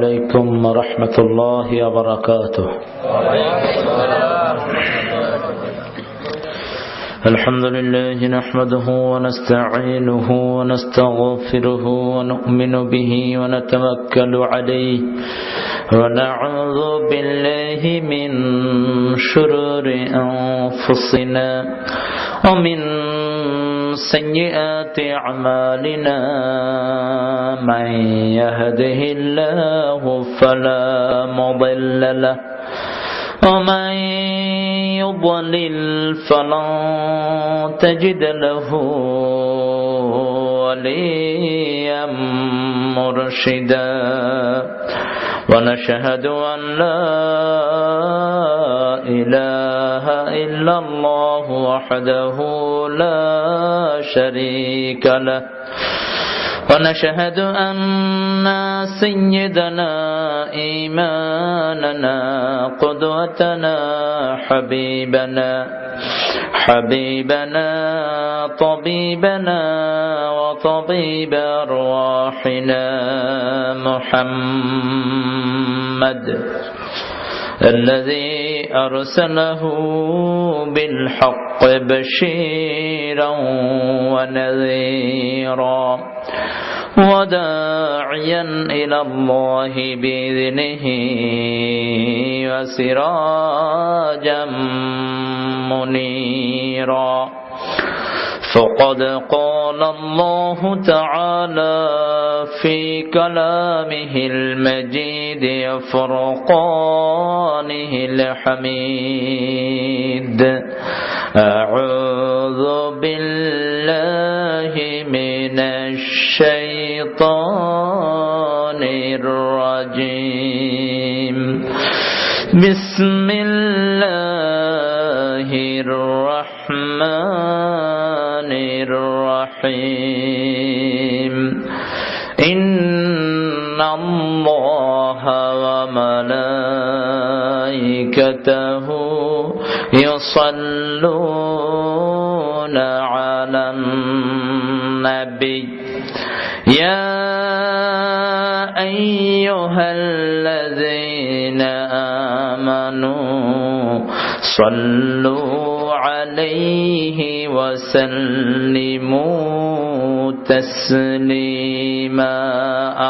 عليكم ورحمة الله وبركاته. الحمد لله نحمده ونستعينه ونستغفره ونؤمن به ونتوكل عليه ونعوذ بالله من شرور أنفسنا ومن سيئات أعمالنا من يهده الله فلا مضل له ومن يضلل فلن تجد له وليا مرشدا ونشهد أن لا إله إلا الله وحده لا شريك له ونشهد أن سيدنا إمامنا قدوتنا حبيبنا طبيبنا وطبيب أرواحنا محمد الذي أرسله بالحق بشيرا ونذيرا وداعيا إلى الله بإذنه وسراجا منيرا فقد قال الله تعالى في كلامه المجيد وفرقانه الحميد أعوذ بالله من الشيطان الرجيم بسم الله الرحمن الرحيم إن الله وملائكته يصلون على النبي يا أيها الذين آمنوا صلوا عليه وسلموا تسليما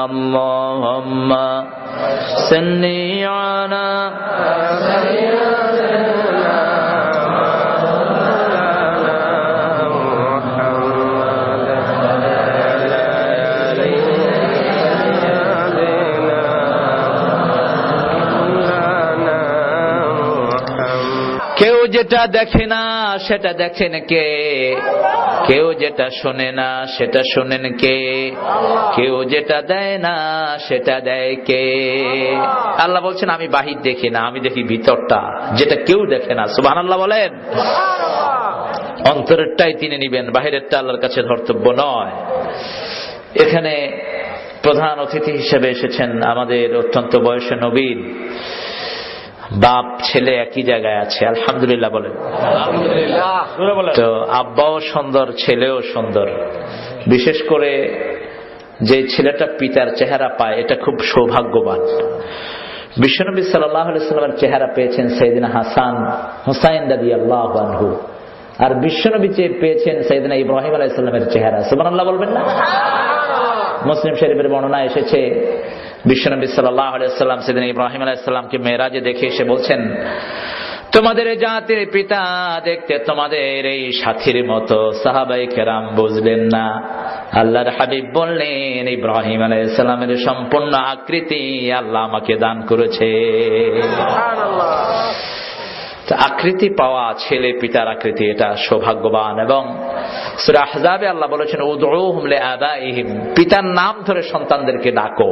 اللهم صل على কেউ যেটা দেখে না সেটা দেখেন কে, কেউ যেটা শোনে না সেটা শোনেন কে, কেউ যেটা দেয় না সেটা দেয় কে। আল্লাহ বলছেন আমি বাহির দেখি না, আমি দেখি ভিতরটা, যেটা কেউ দেখে না। সুবহানাল্লাহ বলেন। অন্তরেরটাই তিনি নিবেন, বাহিরেরটা আল্লাহর কাছে ধর্তব্য নয়। এখানে প্রধান অতিথি হিসেবে এসেছেন আমাদের অত্যন্ত বয়সে নবীন বাপ ছেলে একই জায়গায় আছে, আলহামদুলিল্লাহ বলেন। তো আব্বাও সুন্দর, ছেলেও সুন্দর। বিশেষ করে যে ছেলেটা পিতার চেহারা পায় এটা খুব সৌভাগ্যবান। বিশ্বনবী সাল্লাল্লাহু আলাইহি ওয়াসাল্লামের চেহারা পেয়েছেন সাইয়েদনা হাসান হুসাইন রাদিয়াল্লাহু আনহু, আর বিশ্বনবী পেয়েছেন সাইয়েদনা ইব্রাহিম আলাইহিস সালামের চেহারা। সুবহানাল্লাহ বলবেন না? মুসলিম শরীফের বর্ণনা এসেছে বিশ্বনবী সাল্লাল্লাহু আলাইহি ওয়াসাল্লাম সাইয়েদনা ইব্রাহিম আলাইহিস সালামকে মেরাজে দেখে এসে বলছেন, তোমাদের জাতির পিতা দেখতে তোমাদের এই সাথীর মতো। সাহাবায়ে কেরাম বুঝলেন না। আল্লাহর হাবিব বললেন, ইব্রাহিম আলাইহিস সালামের সম্পূর্ণ আকৃতি আল্লাহ আমাকে দান করেছে। সুবহানাল্লাহ। আকৃতি পাওয়া, ছেলে পিতার আকৃতি, এটা সৌভাগ্যবান। এবং সূরা আহজাবে আল্লাহ বলেছেন, উদউহুম লিআবাইহিম, পিতার নাম ধরে সন্তানদেরকে ডাকো।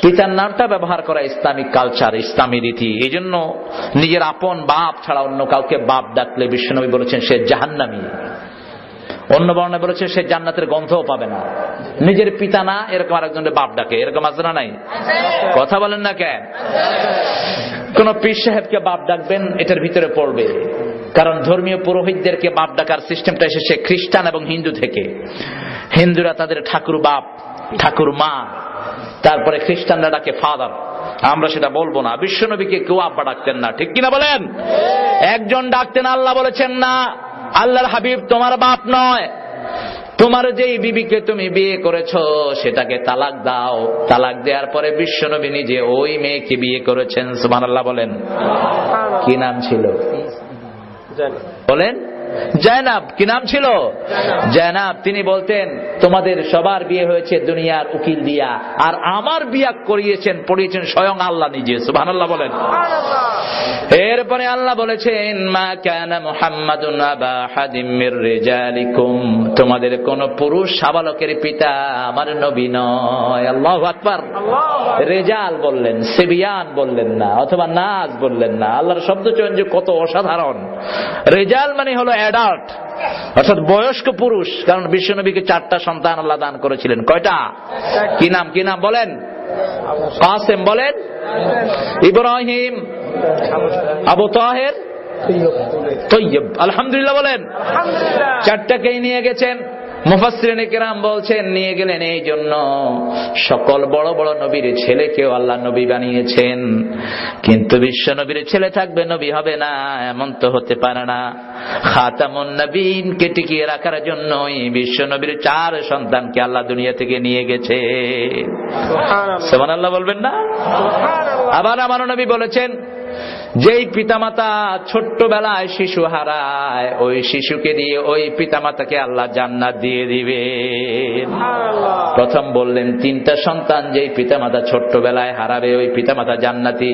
পিতার নামটা ব্যবহার করা ইসলামিক কালচার, ইসলামী রীতি। এই জন্য নিজের আপন বাপ ছাড়া অন্য কাউকে বাপ ডাকলে বিশ্বনবী বলেছেন সে জাহান্নামী। অন্য বর্ণনায় বলেছে সে জান্নাতের গন্ধও পাবে না। নিজের পিতা না এরকম আরেকজনের বাপ ডাকে, এরকম আছে না নাই? কথা বলেন না কেন? কোন পীর সাহেবকে বাপ ডাকবেন এটার ভিতরে পড়বে, কারণ ধর্মীয় পুরোহিতদেরকে বাপ ডাকার সিস্টেমটা এসেছে খ্রিস্টান এবং হিন্দু থেকে। হিন্দুরা তাদের ঠাকুর বাপ ঠাকুর মা তারপরে খ্রিস্টানরা ডাকে ফাদার, আমরা সেটা বলবো না। বিশ্বনবীকে কেউ আব্বা ডাকতেন না, ঠিক কিনা বলেন? একজন ডাকতেন, আল্লাহ বলেছেন না, আল্লাহর হাবিব তোমার বাপ নয়, তোমার যেই বিবিকে তুমি বিয়ে করেছো সেটাকে তালাক দাও। তালাক দেওয়ার পরে বিশ্বনবী নিজে ওই মেয়েকে বিয়ে করেছেন। সুবহানাল্লাহ বলেন। কি নাম ছিল বলেন? জায়নাব। কি নাম ছিল? জায়নাব। তিনি বলতেন তোমাদের সবার বিয়ে হয়েছে দুনিয়ার উকিল দিয়া, আর আমার বিয়ে পড়িয়েছেন স্বয়ং আল্লাহ নিজে। সুবহানাল্লাহ বলেন। এরপরে আল্লাহ বলেছেন মা কানা মুহাম্মাদুন আবা আহাদিম মির রিজালিকুম, তোমাদের কোন পুরুষ শাবালকের পিতা আমার নবী নয়। আল্লাহু আকবার। রেজাল বললেন, সিবিয়ান বললেন না, অথবা নাজ বললেন না। আল্লাহর শব্দ চয়ন যে কত অসাধারণ। রেজাল মানে হলো অ্যাডাল্ট, অর্থাৎ বয়স্ক পুরুষ। কারণ বিশ্বনবীকে 4টা সন্তান আল্লাহ দান করেছিলেন। কয়টা? কি নাম? কি নাম বলেন? কাসেম বলেন, ইব্রাহিম, আবু তাহের, তৈয়ব। আলহামদুলিল্লাহ বলেন। 4টাকেই নিয়ে গেছেন। মুফাসসিরিনে কেরাম বলছেন নিয়ে গেলেন এই জন্য সকল বড় বড় নবীর ছেলেকেও আল্লাহ নবী বানিয়েছেন, কিন্তু বিশ্ব নবীর ছেলে থাকবে নবী হবে না, এমন তো হতে পারে না। খাতামুন নবীনকে টিকিয়ে রাখার জন্যই বিশ্ব নবীর 4 সন্তানকে আল্লাহ দুনিয়া থেকে নিয়ে গেছে। সুবহানাল্লাহ বলবেন না? আবার আমার নবী বলেছেন যেই পিতামাতা ছোট্টবেলায় শিশু হারায়, ওই শিশুকে দিয়ে ওই পিতামাতাকে আল্লাহ জান্নাত দিয়ে দিবে। প্রথম বললেন 3টা সন্তান যেই পিতামাতা ছোট্টবেলায় হারাবে ওই পিতামাতা জান্নাতি।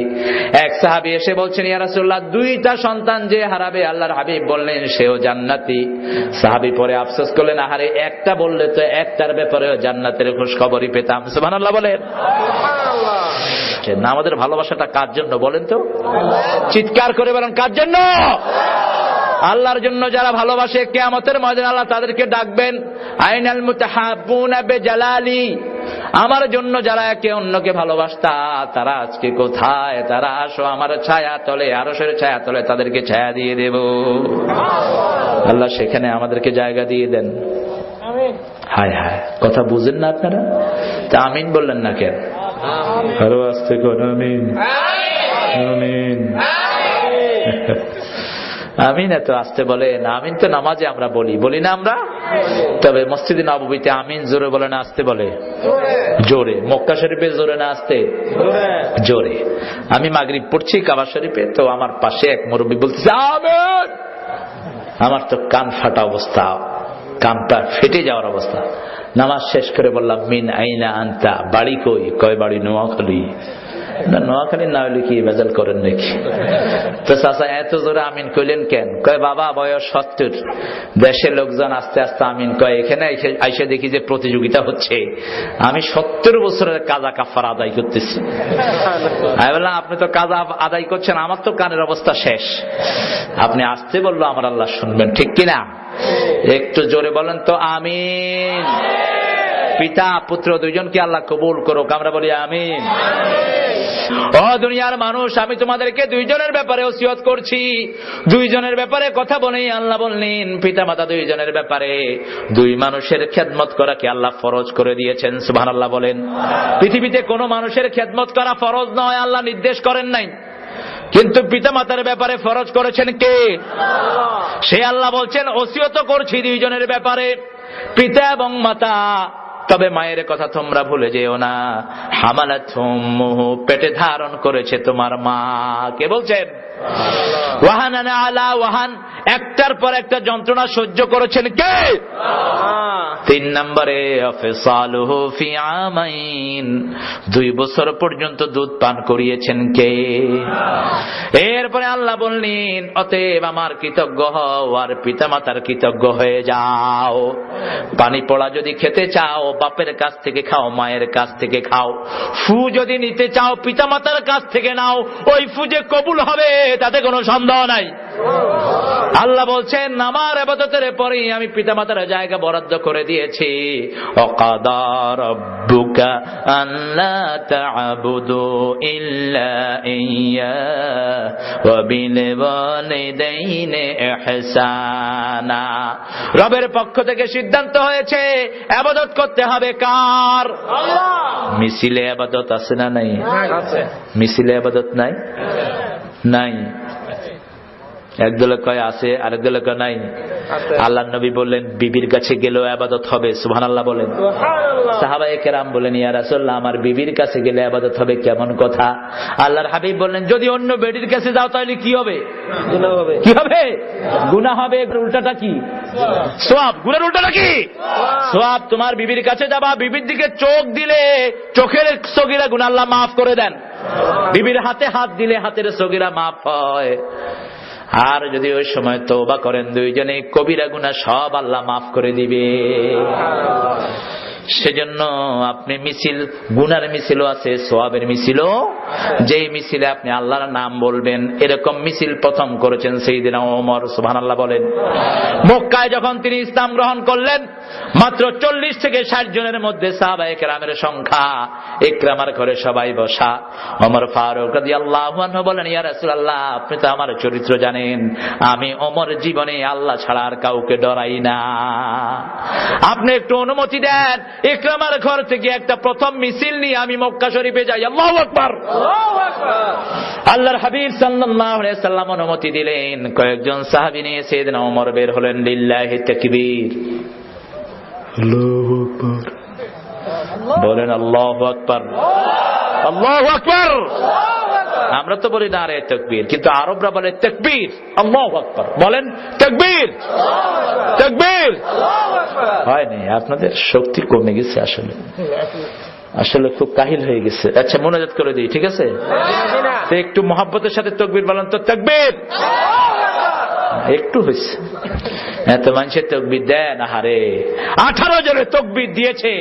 এক সাহাবী এসে বলছেন ইয়া রাসূলুল্লাহ 2টা সন্তান যে হারাবে আল্লাহর হাবিব বললেন সেও জান্নাতি। সাহাবী পরে আফসোস করলেন আহারে একটা বললে তো একটার ব্যাপারেও জান্নাতের খোঁজ খবরই পেতাম। সুবহানাল্লাহ বলেন। না, আমাদের ভালোবাসাটা কার জন্য বলেন তো? চিৎকার করে বলেন, কার জন্য? আল্লাহর জন্য। যারা ভালোবাসে কিয়ামতের ময়দানে আল্লাহ তাদেরকে ডাকবেন, আইনাল মুতাহাব্বুনা বিজালালি, আমার জন্য যারা একে অন্যকে ভালোবাসতা তারা আজকে কোথায়? তারা আসো আমার ছায়া তলে, আরশের ছায়া তলে তাদেরকে ছায়া দিয়ে দেব। আল্লাহ সেখানে আমাদেরকে জায়গা দিয়ে দেন। হায় হায়, কথা বুঝেন না আপনারা? তা আমিন বললেন না কেন? আরো আসতে কোন আমিন। আমিন আমিন। এত আসতে বলেন? আমিন তো নামাজে আমরা বলি না আমরা? তবে মসজিদে নববীতে আমিন জোরে বলে না আসতে বলে? জোরে। মক্কা শরীফে জোরে না আসতে? জোরে। আমি মাগরিব পড়ছি কাবা শরীফে, তো আমার পাশে এক মুরব্বী বলতেছে আমিন। আমার তো কান ফাটা অবস্থা, কানটা ফেটে যাওয়ার অবস্থা। নামাজ শেষ করে বললাম মিন আইনা আনতা, বাড়ি কই? কয় বাড়ি নোয়াখালী। না, নোয়াখালী না হলে কি ভেজাল করেন নাকি? তো চাচা এত জোরে আমিন কইলেন কেন? কয় বাবা বয়স 70, দেশের লোকজন আস্তে আস্তে আমিন কয়, এখানে আইসে দেখি যে প্রতিযোগিতা হচ্ছে, আমি 70 বছরের কাজা কাফারা আদায় করতেছি। আমি বললাম আপনি তো কাজা আদায় করছেন, আমার তো কানের অবস্থা শেষ। আপনি আসতে বললো আমার আল্লাহ শুনবেন, ঠিক কিনা? একটু জোরে বলেন তো আমিন। পিতা পুত্র দুইজনকে আল্লাহ কবুল করুক, আমরা বলি আমিন। ও দুনিয়ার মানুষ, আমি তোমাদেরকে 2 জনের ব্যাপারে ওসিয়ত করছি। 2 জনের ব্যাপারে কথা বলেই আল্লাহ বললেন পিতা মাতা 2 জনের ব্যাপারে 2 মানুষের খেদমত করাকে আল্লাহ ফরজ করে দিয়েছেন। সুবহানাল্লাহ বলেন। পৃথিবীতে কোনো মানুষের খেদমত করা ফরজ নয়, আল্লাহ নির্দেশ করেন নাই, কিন্তু পিতা মাতার ব্যাপারে ফরজ করেছেন কে? সে আল্লাহ বলছেন ওসিয়ত করছি 2 জনের ব্যাপারে, পিতা এবং মাতা। তবে মায়ের কথা তোমরা ভুলে যেও না, হামালাতুম্মুহু, পেটে ধারণ করেছে তোমার মা। কে বলছেন? ওয়াহানান আলা ওয়াহান, একটার পর একটা যন্ত্রণা সহ্য করেছেন কে? 3 নম্বরে ফিসালুহু ফি আমাইন, 2 বছর পর্যন্ত দুধ পান করিয়েছেন কে? এরপরে আল্লাহ বললেন অতএব আমার কৃতজ্ঞ হও আর পিতামাতার কৃতজ্ঞ হয়ে যাও। পানি পড়া যদি খেতে চাও বাপের কাছ থেকে খাও, মায়ের কাছ থেকে খাও। ফু যদি নিতে চাও পিতামাতার কাছ থেকে নাও, ওই ফু যে কবুল হবে তাতে কোনো সন্দেহ নাই। আল্লাহ বলছেন আমার ইবাদতের পরেই আমি পিতামাতার জায়গা বরাদ্দ করে দিয়েছি। ওয়াকাদা রাব্বুকা আল্লা তা'বুদু ইল্লা ইয়্যা ওয়া বিল ওয়ালিদাইনি ইহসানা। রবের পক্ষ থেকে সিদ্ধান্ত হয়েছে ইবাদত করতে হবে কার? আল্লাহ। মিছিলে ইবাদত আছে না নাই? আছে। মিছিলে ইবাদত নাই? নাই। একদলে কয় আছে, আরেক দলে কয় নাই। আল্লাহর নবী বললেন বিবির কাছে গেলেও ইবাদত হবে, সুবহানাল্লাহ বলেন। সাহাবায়ে কেরাম বলেন ইয়া রাসূলুল্লাহ আমার বিবির কাছে গেলে ইবাদত হবে, কেমন কথা? আল্লাহর হাবিব বললেন যদি অন্য বেডির কাছে যাও তাহলে কি হবে? গুনাহ হবে। কি হবে? গুনাহ হবে। উল্টাটা কি? সওয়াব। গুনার উল্টাটা কি? সওয়াব। তোমার বিবির কাছে যাবা, বিবির দিকে চোখ দিলে চোখের সগীরা গুনাহ আল্লাহ মাফ করে দেন। বিবির হাতে হাত দিলে হাতের সগীরা মাফ হয়। আর যদি ওই সময় তওবা করেন দুইজনে কবিরা গুনাহ সব আল্লাহ মাফ করে দিবে। সেজন্য আপনি মিছিল, গুনার মিছিলও আছে, সওয়াবের মিছিলও। যেই মিছিলে আপনি আল্লাহর নাম বলবেন, এরকম মিছিল প্রথম করেছেন সাইয়েদনা ওমর, সুবহানাল্লাহ বলেন। মক্কায় যখন তিনি ইসলাম গ্রহণ করলেন মাত্র 40 থেকে 60 জনের মধ্যে সাহাবায়ে কেরামের সংখ্যা, ইকরামার ঘরে সবাই বসা। ওমর ফারুক রাদিয়াল্লাহু আনহু বলেন ইয়া রাসূলুল্লাহ আপনি তো আমার চরিত্র জানেন, আমি ওমর জীবনে আল্লাহ ছাড়া আর কাউকে ডরাই না, আপনি একটু অনুমতি দেন ইকরামার ঘর থেকে একটা প্রথম মিছিল নিয়ে আমি মক্কা শরীফে যাই। আল্লাহু আকবার। আল্লাহর হাবিব সাল্লাল্লাহু আলাইহি সাল্লাম অনুমতি দিলেন। কয়েকজন সাহাবী নিয়ে সাইয়েদনা ওমর বের হলেন। লিল্লাহি তাকবীর। আল্লাহু আকবার বলেন। আল্লাহু আকবার। আল্লাহু আকবার। আমরা তো বলি না রে তাকবীর, কিন্তু আরবরা বলে তাকবীর। আল্লাহু আকবার বলেন। তাকবীর, তাকবীর। হয় না, আপনাদের শক্তি কমে গেছে, আসলে খুব কাহিল হয়ে গেছে। আচ্ছা মোনাজাত করে দিই, ঠিক আছে? একটু মহব্বতের সাথে তাকবীর বলেন তো। তাকবীর। একটু হয়েছে, এত মানুষের তকবীর দেন। আহারে 18 জনের তকবীর দিয়েছে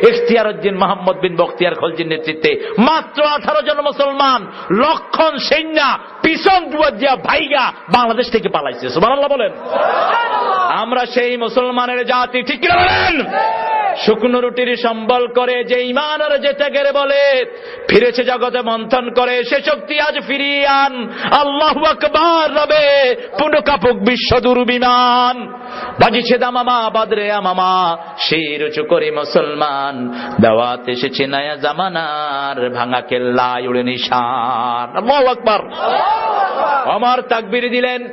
ইখতিয়ারউদ্দিন মোহাম্মদ বিন বখতিয়ার খলজির নেতৃত্বে। মাত্র 18 জন মুসলমান, লক্ষণ সৈন্য পিছন দিয়া ভাইগা বাংলাদেশ থেকে পালাইছে। সুবহানাল্লাহ বলেন। আমরা সেই মুসলমানের জাতি, ঠিক কি বলেন? শুকনো রুটির সম্বল করে যে ঈমান আর যে ত্যাগের বলে ফিরেছে জগতে মন্থন করে, সে শক্তি আজ ফিরিয়ে আন। আল্লাহু আকবার। রবে পুনকাপুক বিশ্ব দুর্বিমান, বাজিছে দামামা বাদরে আমামা, শির উঁচু করে মুসলমান, দাওয়াত এসেছে নয়া জামানার, ভাঙা কেল্লায় উড়ে নিশান। আল্লাহু আকবার। ওমর তাকবীর দিলেন।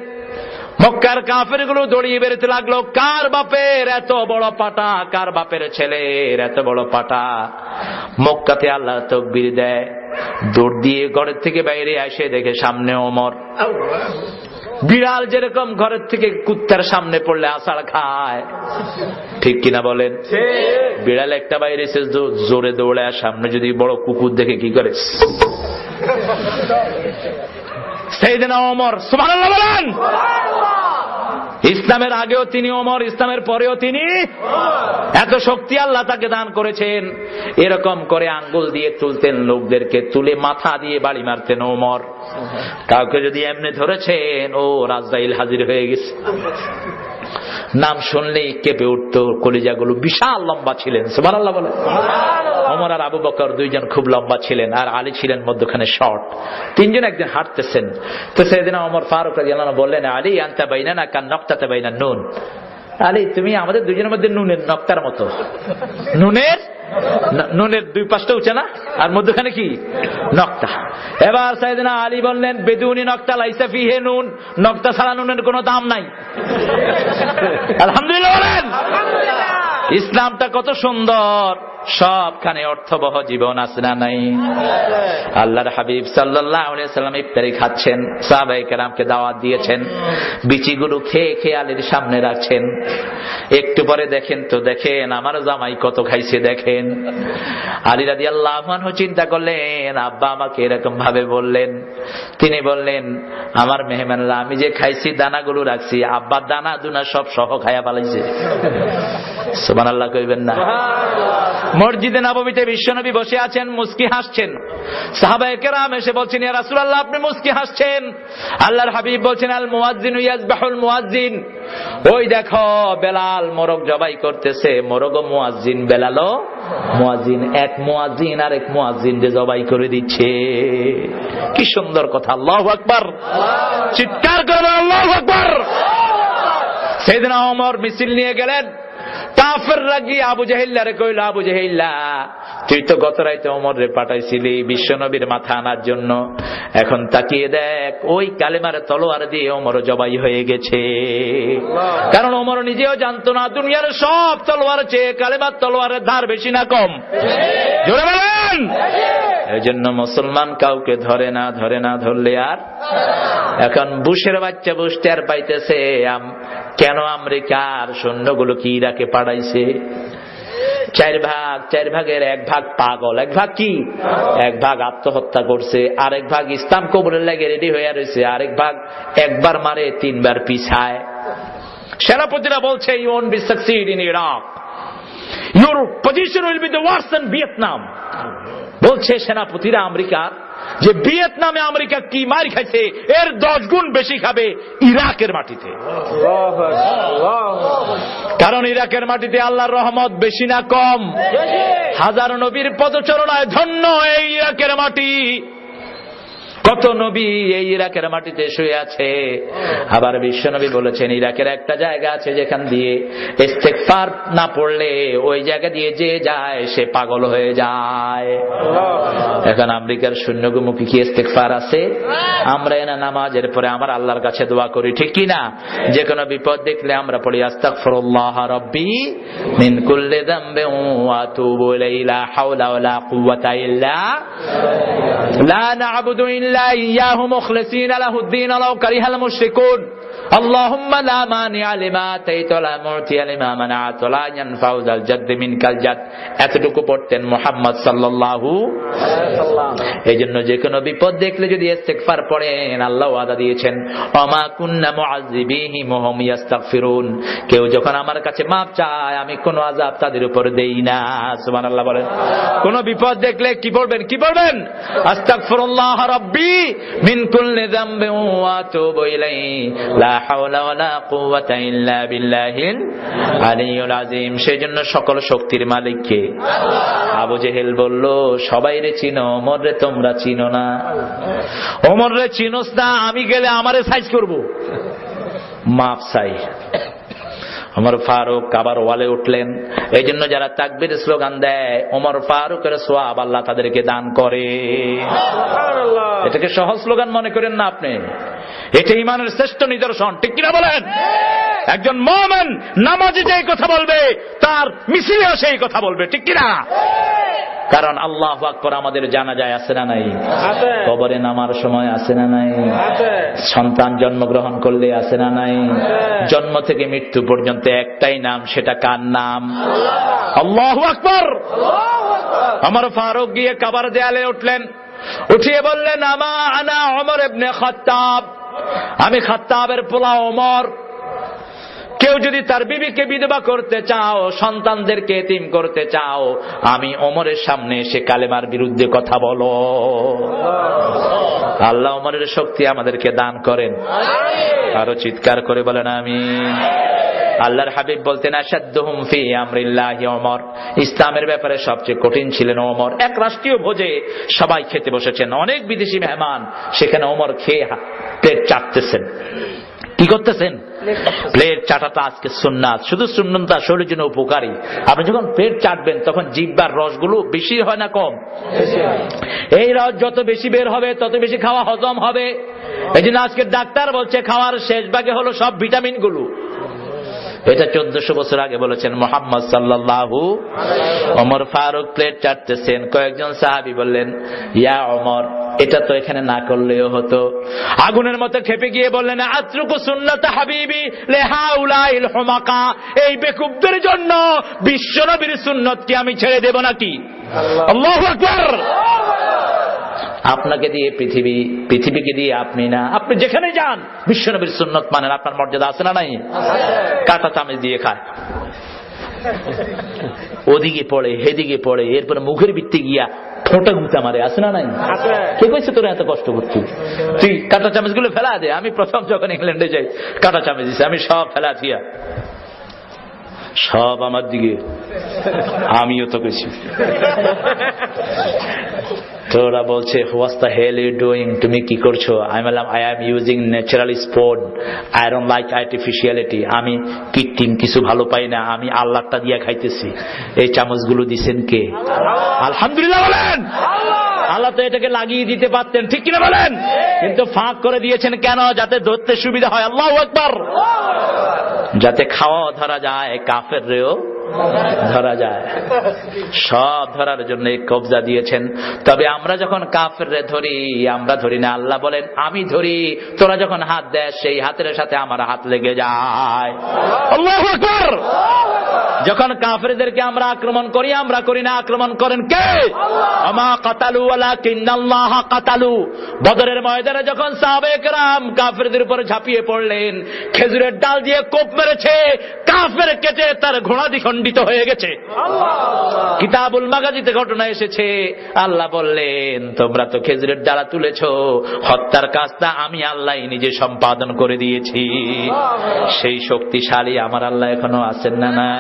মক্কার কাফেরগুলো দড়িয়ে বেরোতে লাগলো। কার বাপের এত বড় পাটা, কার বাপের ছেলের এত বড় পাটা? মক্কাতে আল্লাহ তাকবীর দেয়, দৌড় দিয়ে ঘরের থেকে বাইরে এসে দেখে সামনে ওমর। বিড়াল যেরকম ঘরের থেকে কুত্তার সামনে পড়লে আছাড় খায়, ঠিক কিনা বলেন? বিড়াল একটা বাইরে এসে জোরে দৌড়ে, আর সামনে যদি বড় কুকুর দেখে কি করে? সাইয়েদনা ওমর, সুবহানাল্লাহ বলেন। ইসলামের আগেও তিনি ওমর, ইসলামের পরেও তিনি। এত শক্তি আল্লাহ তাকে দান করেছেন। এরকম করে আঙ্গুল দিয়ে তুলতেন লোকদেরকে, তুলে মাথা দিয়ে বাড়ি মারতেন ওমর। কাউকে যদি এমনি ধরেছেন, ও রাজদাইল হাজির হয়ে গেছে, নাম শুনলেই কেঁপে উঠত কলিজাগুলো। বিশাল লম্বা ছিলেন, সুবহানাল্লাহ বলেন। ওমর আর আবু বকর দুইজন খুব লম্বা ছিলেন, আর আলী ছিলেন মধ্যখানে শর্ট। তিনজন একদিন হাঁটতেছেন, তো সেদিন ওমর ফারুক রাদিয়াল্লাহু আনহু বললেন, আলী আনতা বাইনানা কান নক্তাতা বাইনান নুন। আলী তুমি আমাদের দুজনের মধ্যে নুনের নক্তার মতো। নুনের দুই পাশটা উঠে না, আর মধ্যখানে কি? নক্তা। এবার সাইয়েদনা আলী বললেন, বেদুনি নক্তা লাইসা ফিহি নুন, নক্তা ছাড়া নুনের কোনো দাম নাই। আলহামদুলিল্লাহ বলেন। ইসলামটা কত সুন্দর, সবখানে অর্থবহ জীবন আছে না নাই? আল্লাহর হাবিব সাল্লাল্লাহু আলাইহি সাল্লাম ইফতারি খাচ্ছেন, সাহাবায়ে কেরামকে দাওয়াত দিয়েছেন, বিচিগুলো খেয়ে খেয়ে আলীর সামনে রাখছেন। একটু পরে দেখেন তো, দেখেন আমার জামাই কত খাইছে দেখেন। আলী রাদিয়াল্লাহু আনহু চিন্তা করলেন, আব্বা আমাকে এরকম ভাবে বললেন। তিনি বললেন, আমার মেহমানরা আমি যে খাইছি দানাগুলো রাখছি, আব্বা দানা দুনা সব সহ খায়া পালাইছে। সুবহানাল্লাহ কইবেন না? মসজিদে নববীতে বিশ্বনবী বসে আছেন, মুস্কি হাসছেন। সাহাবায়ে কেরাম এসে বলছেন, ইয়া রাসূলুল্লাহ, আপনি মুস্কি হাসছেন। আল্লাহর হাবিব বলছেন, আল মুয়াজ্জিনু ইয়াযবাহুল মুয়াজ্জিন, ওই দেখো বেলাল মোরগ জবাই করতেছে, মোরগও মুয়াজ্জিন, বেলালও মুয়াজ্জিন, এক মুয়াজ্জিন আর এক মুয়াজ্জিন যে জবাই করে দিচ্ছে। কি সুন্দর কথা! আল্লাহু আকবার, চিৎকার করে আল্লাহু আকবার। সাইয়েদনা ওমর মিছিল নিয়ে গেলেন। কাফেররা গিয়ে আবু জাহেল্লারে কইল, আবু জাহেল্লা, তুই তো গত রাইতে ওমরে পাঠাইছিলি বিশ্বনবীর মাথা আনার জন্য, এখন তাকিয়ে দেখ ওই কালেমার তলোয়ার দিয়ে ওমর জবাই হয়ে গেছে। কারণ ওমর নিজেও জানতো না দুনিয়ার সব তলোয়ার চেয়ে কালেমার তলোয়ারের ধার বেশি না কম? জোরে বলেন। এই জন্য মুসলমান কাউকে ধরে না, ধরলে আর। এখন বুশের বাচ্চা বুশ টের পাইতেছে কেন আমেরিকার সৈন্যগুলো কি ইরাকে পাঠাইছে। 4 ভাগের 1 ভাগ পাগল, 1 ভাগ কি? 1 ভাগ আত্মহত্যা করছে, আরেক ভাগ ইসলাম কবুলের লাগে রেডি হয়ে রয়েছে, আরেক ভাগ একবার মারে 3 বার পিছায়। সেনাপতিরা বলছে, you won't be succeed in Iraq, your position will be the worse than Vietnam। বলছে সেনাপতিরা আমেরিকার যে ভিয়েতনামে আমেরিকা কি মার খাইছে এর 10 গুণ বেশি খাবে ইরাকের মাটিতে। কারণ ইরাকের মাটিতে আল্লাহর রহমত বেশি না কম? হাজার নবীর পদচরণায় ধন্য এই ইরাকের মাটি। কত নবী এই ইরাকের মাটিতে শুয়ে আছে। আবার বিশ্বনবী বলেছেন, ইরাকের একটা জায়গা আছে যেখান দিয়ে ইস্তেগফার না পড়লে ওই জায়গা দিয়ে যে যায় সে পাগল হয়ে যায়। এখন আমেরিকার সৈন্যগুমুখী কি ইস্তেগফার আছে? আমরা এনা নামাজের পরে আমার আল্লাহর কাছে দোয়া করি, ঠিক কি না? যে কোনো বিপদ দেখলে আমরা পড়ি আস্তাগফিরুল্লাহ রাব্বি মিন কুল্লি যামবিন ওয়া আতুবু ইলাইহি, লা হাওলা ওয়ালা কুওয়াতা ইল্লা লা না'বুদু ইল্লা ইয়্যাহু মুখলিসিনা লাহুদ্দিন ওয়ালাউ কারিহাল মুশরিকুন। আল্লাহুম্মা লা মানিআ লিমা আতাইতা ওয়া লা মু'তিয়া লিমা মানা'তা ওয়া লা ইয়ানফাউ যাল জাদ্দি মিনকাল জাদ। এতটুকু পড়তেন মুহাম্মদ সাল্লাল্লাহু আলাইহি ওয়াসাল্লাম। এইজন্য যে কোনো বিপদ দেখলে যদি ইস্তেগফার পড়েন, আল্লাহ ওয়াদা দিয়েছেন, ওমা কুন্না মুআযযিবিহিম ওয়া হুম ইস্তাগফিরুন, কেউ যখন আমার কাছে মাপ চায় আমি কোনো আযাব তাদের উপর দেই না। সুবহানাল্লাহ বলেন। কোন বিপদ দেখলে কি পড়বেন? আস্তাগফিরুল্লাহ রাব্বি মিন কুল্লি যামবিন ওয়া আতুবু ইলাইহি, লা হাওলা ওয়ালা কুওয়াতা ইল্লা বিল্লাহিল আলিয়্যিল আযীম। সেজন্য সকল শক্তির মালিক কে? আবু জেহেল বলল, সবাই রে চিনো, ওমর রে তোমরা চিনো না। ওমর রে চিনোস না, আমি গেলে আমারে সাইজ করব, মাপ চাই। ওমর ফারুক আবার ওয়ালে উঠলেন। এই জন্য যারা তাকবীর স্লোগান দেয়, ওমর ফারুকের সওয়াব আল্লাহ তাদেরকে দান করে। এটাকে সহজ স্লোগান মনে করেন না আপনি, এটা ঈমানের শ্রেষ্ঠ নিদর্শন, ঠিক কিনা বলেন? একজন মুমিন নামাজে যেই কথা বলবে তার মিছিলেও সেই কথা বলবে, ঠিক কিনা? কারণ আল্লাহু আকবার আমাদের জানাজায় আছে না নাই? কবরে নামার সময় আছে না নাই? সন্তান জন্মগ্রহণ করলে আছে না নাই? জন্ম থেকে মৃত্যু পর্যন্ত একটাই নাম, সেটা কার নাম? আল্লাহু আকবার। ওমর ফারুক গিয়ে কাবার দেয়ালে উঠলেন, উঠিয়ে বললেন, আমা আনা ওমর ইবনে খাত্তাব, আমি খাত্তাবের পোলা ওমর। কেউ যদি তার বিবিকে বিধবা করতে চাও, সন্তানদেরকে এতিম করতে চাও, আমি ওমরের সামনে এসে কালেমার বিরুদ্ধে কথা বলো। আল্লাহ ওমরের শক্তি আমাদেরকে দান করেন। আরো চিৎকার করে বলেন আমিন। আল্লাহর হাবিব বলতেন, আশাদ্দুহুম ফি আমরিল্লাহি ওমর, ইসলামের ব্যাপারে সবচেয়ে কঠিন ছিলেন ওমর। এক রাষ্ট্রীয় ভোজে সবাই খেতে বসেছেন, অনেক বিদেশি মেহমান, সেখানে ওমর খেয়ে পেট চাটতেছেন। কি করতেছেন? প্লেট চাটাটা আজকে সুন্নাত, শুধু সুন্নাত শরীরের জন্য উপকারী। আপনি যখন পেট চাটবেন তখন জিহ্বার রসগুলো বেশি হয় না কম? এই রস যত বেশি বের হবে তত বেশি খাওয়া হজম হবে। এই জন্য আজকে ডাক্তার বলছে খাওয়ার শেষ ভাগে হলো সব ভিটামিন গুলো। এটা 1400 বছর আগে বলেছেন মুহাম্মদ সাল্লাল্লাহু। ওমর ফারুক প্লেট চাটতেছেন, কয়েকজন সাহাবী বললেন, ইয়া ওমর, এটা তো এখানে না করলেও হতো। আগুনের মতো খেপে গিয়ে বললেন, আতরুকু সুন্নাত হাবিবি লিহাউলাইল হুমাকা, এই বেকুবদের জন্য বিশ্বনবীর সুন্নাত কি আমি ছেড়ে দেব নাকি? আল্লাহু আকবার। আপনাকে দিয়ে পৃথিবীকে দিয়ে আপনি না, আপনি যেখানে যান বিশ্বনবীর সুন্নাত মানেন, আপনার মর্যাদা আছে না নাই? কাটা চামচ দিয়ে খায়, ওদিকে পড়ে হেদিকে পড়ে, এরপরে মুখের ভিত্তি গিয়া ঠোঁটা গুঁতা মারে, আছে না নাই? কে কইছে তোরা এত কষ্ট করছিস? তুই কাঁটা চামচ গুলো ফেলা দে। আমি প্রথম যখন ইংল্যান্ডে যাই কাঁটা চামচ দিছি, আমি সব ফেলা দিয়া, সব আমার দিকে, আমিও তো কিছু। তোরা বলছে what's the hell you doing, তুমি কি করছো? আমি বললাম I am using natural sport, I don't like artificiality. আমি কৃত্রিম কিছু ভালো পাই না, আমি আল্লাহটা দিয়া খাইতেছি। এই চামচগুলো দিছেন কে? আলহামদুলিল্লাহ বলেন। আল্লাহ তো এটাকে লাগিয়ে দিতে পারতেন, ঠিক কিনা বলেন? কিন্তু ফাঁক করে দিয়েছেন কেন? যাতে ধরতে সুবিধা হয়। আল্লাহু আকবার। যাতে খাওয়া ধরা যায়, কাফের রেও ধরা যায়, সব ধরার জন্য কবজা দিয়েছেন। তবে আমরা যখন কাফের রে ধরি, আমরা ধরি না। আল্লাহ বলেন আমি ধরি, তোরা যখন হাত দেয় সেই হাতের সাথে আমার হাত লেগে যায়। আল্লাহু আকবার। যখন কাফেরদেরকে আমরা আক্রমণ করি, আমরা করি না, আক্রমণ করেন কে? আমা কাতালু ওয়ালাকিন্নাল্লাহ কাতালু। বদরের ময়দানে যখন সাহাবায়ে কেরাম কাফেরদের উপর ঝাঁপিয়ে পড়লেন, খেজুরের ডাল দিয়ে কোপ মেরেছে, কাফের কেটে তার ঘোড়া দ্বিখণ্ডিত হয়ে গেছে। কিতাবুল মাগাজিতে ঘটনা এসেছে। আল্লাহ বললেন তোমরা তো খেজুরের ডালা তুলেছো, হত্যার কাজটা আমি আল্লাহ নিজে সম্পাদন করে দিয়েছি। সেই শক্তিশালী আমার আল্লাহ এখনো আছেন না? না।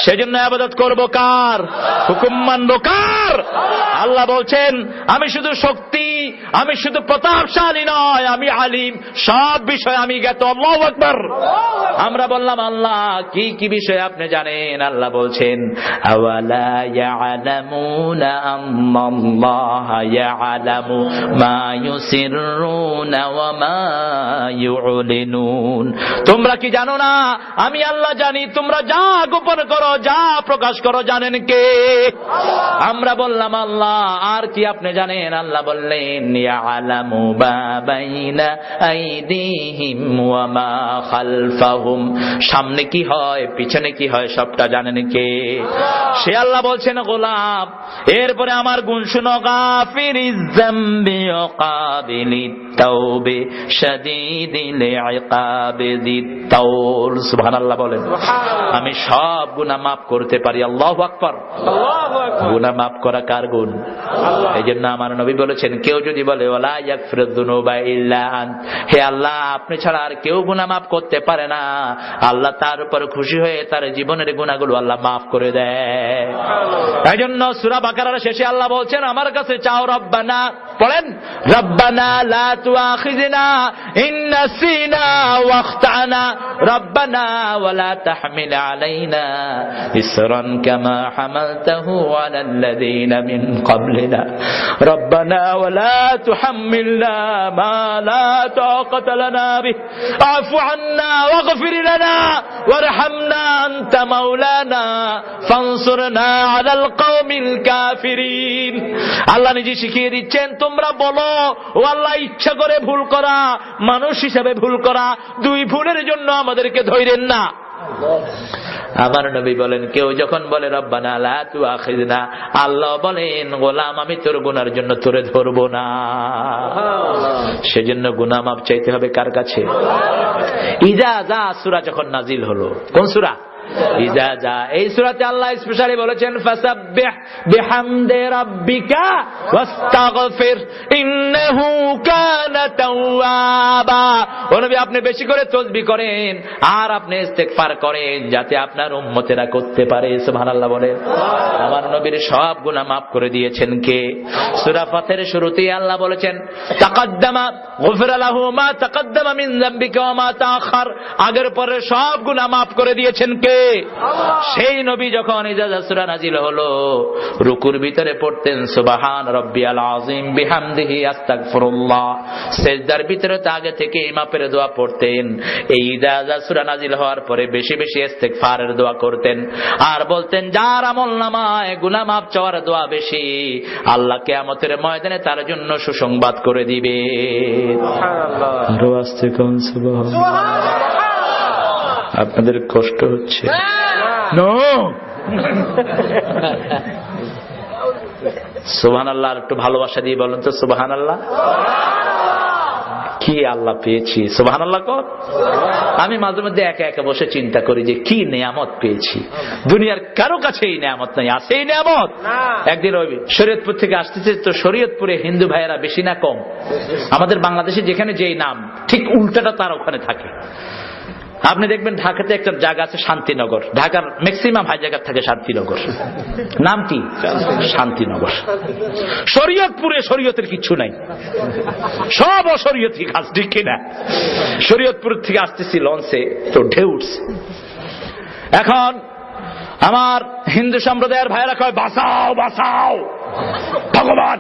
সেজন্য ইবাদত করব কার? হুকুম মানব কার? আল্লাহ বলছেন আমি শুধু শক্তি, আমি শুধু প্রতাপশালী নয়, আমি আলিম, সব বিষয়ে আমি জ্ঞাত। আল্লাহু আকবার। আমরা বললাম আল্লাহ কি কি বিষয় আপনি জানেন? আল্লাহ বলছেন আওয়ালা ইয়ালামুনা আন্নাল্লাহা ইয়ালামু মা ইউসিররুনা ওয়া মা ইউলিনুন। তোমরা কি জানো না আমি আল্লাহ জানি, তোমরা যা গোপন করো, যা প্রকাশ করো জানেন কে? আমরা বললাম আল্লাহ আর কি আপনি জানেন? আল্লাহ বললেন ইয়ালামু মা বাইনা আইদিহিম ওয়া মা খালফাহুম। সামনে কি হয়, পিছনে কি হয়, সবটা জানেন কে? সে আল্লাহ বলছেন গোলাম। এরপরে আমার গুণ শুনো, গাফিরিজ যামবি ওয়া কাবিলিত তাওবে শাদীদিল ইকাবে যিত তাওল। সুবহানাল্লাহ বলেন। আমি সব গুনাহ মাফ করতে পারি। আল্লাহু আকবার। গুনাহ মাফ করা কার গুণ? এইজন্য আমার নবী বলেছেন কেউ যদি বলে ওয়ালা ইয়াগফিরুয যুনুবা ইল্লা আন, হে আল্লাহ আপনি ছাড়া আর কেউ গুনাহ মাফ করতে পারে না, আল্লাহ তার উপর খুশি হয়ে তার জীবনের গুনাহগুলো আল্লাহ মাফ করে দেয়। এইজন্য সূরা বাকারার শেষে আল্লাহ বলছেন আমার কাছে চাও রব্বানা, পড়েন রব্বানা লা তুআখিযনা ইন নাসিনা ওয়া আখতানা রব্বানা ওয়া লা তাহমিল আলাইনা ইসরান কামা হামালতাহু আলাল্লাযীনা মিন ক্বাবলিনা রব্বানা ওয়া লা তুহাম্মিলনা মা লা তাকাতা লানা বিহি আফু আন্না ওয়াগফির লানা ওয়ারহামনা আনতা মাওলানা ফানসুরনা আলাল কওমিল কাফিরিন। আল্লাহ নিজে শিখিয়ে দিচ্ছেন তোমরা বলো ও আল্লাহ ইচ্ছা করে ভুল করা, মানুষ হিসেবে ভুল করা, দুই ভুলের জন্য আমাদেরকে ধইরেন না। আমার নবী বলেন কেউ যখন বলে রব্বানা লা তুআখিযনা, আল্লাহ বলেন গোলাম আমি তোর গুনার জন্য তোরে ধরবো না। সেজন্য গুনাহ মাফ চাইতে হবে কার কাছে? ইজা যা সূরা যখন নাজিল হলো, কোন সূরা? ইজা যা। এই সূরাতে আল্লাহ স্পেশালি বলেছেন ফাসাব্বিহ বিহামদি রাব্বিকা ওয়াস্তাগফির ইন্নাহু কানা তাওয়াবা। ও নবী আপনি বেশি করে তাসবিহ করেন আর আপনি ইস্তেগফার করেন যাতে আপনার উম্মতেরা করতে পারে। সুবহানাল্লাহ বলেন। আমার নবীর সব গুনাহ মাফ করে দিয়েছেন কে? সূরা ফাতিরের শুরুতেই আল্লাহ বলেছেন তাকাদ্দামা গুফিরা লাহু মা তাকাদ্দামা মিন যামবিকা ওয়া মা তাআখার। আগের পরে সব গুনাহ মাফ করে দিয়েছেন কে? সেই নবী যখন ইজা সূরা নাজিল হলো রুকুর ভিতরে পড়তেন সুবহান রাব্বিয়াল আযীম বিহামদিহি আস্তাগফিরুল্লাহ, সিজদার ভিতরে তো আগে থেকে মাফের দোয়া পড়তেন। এই ইজা সূরা নাজিল হওয়ার পরে বেশি বেশি ইস্তেগফারের দোয়া করতেন আর বলতেন যার আমলনামায় গুনাহ মাফ চাওয়ার দোয়া বেশি, আল্লাহ কিয়ামতের ময়দানে তার জন্য সুসংবাদ করে দিবে। সুবহানাল্লাহ। আরো আস্তে কোন সুবহানাল্লাহ। আপনাদের কষ্ট হচ্ছে? সুবহানাল্লাহ একটু ভালোবাসা দিয়ে বলেন তো সুবহানাল্লাহ। কি কি আল্লাহ পেয়েছি, সুবহানাল্লাহ। আমি মাঝে মধ্যে একা একা বসে চিন্তা করি যে কি নেয়ামত পেয়েছি। দুনিয়ার কারো কাছে এই নেয়ামত নাই, আছে এই নেয়ামত? একদিন ওই শরীয়তপুর থেকে আসতেছে, তো শরীয়তপুরে হিন্দু ভাইয়েরা বেশি না কম? আমাদের বাংলাদেশে যেখানে যেই নাম ঠিক উল্টাটা তার ওখানে থাকে। আপনি দেখবেন ঢাকাতে একটা জায়গা আছে শান্তিনগর, ঢাকার ম্যাক্সিমাম হাই জায়গা থাকে শান্তিনগর। নাম কি? শান্তিনগর। শরীয়তপুরে শরীয়তের কিছু নাই, সব অশরীয়তি কাজ, ঠিক কিনা? শরীয়তপুর থেকে আসতেছি লঞ্চে, তো ঢেউ উঠছে। এখন আমার হিন্দু সম্প্রদায়ের ভাইয়েরা কয় বাঁচাও বাঁচাও ভগবান।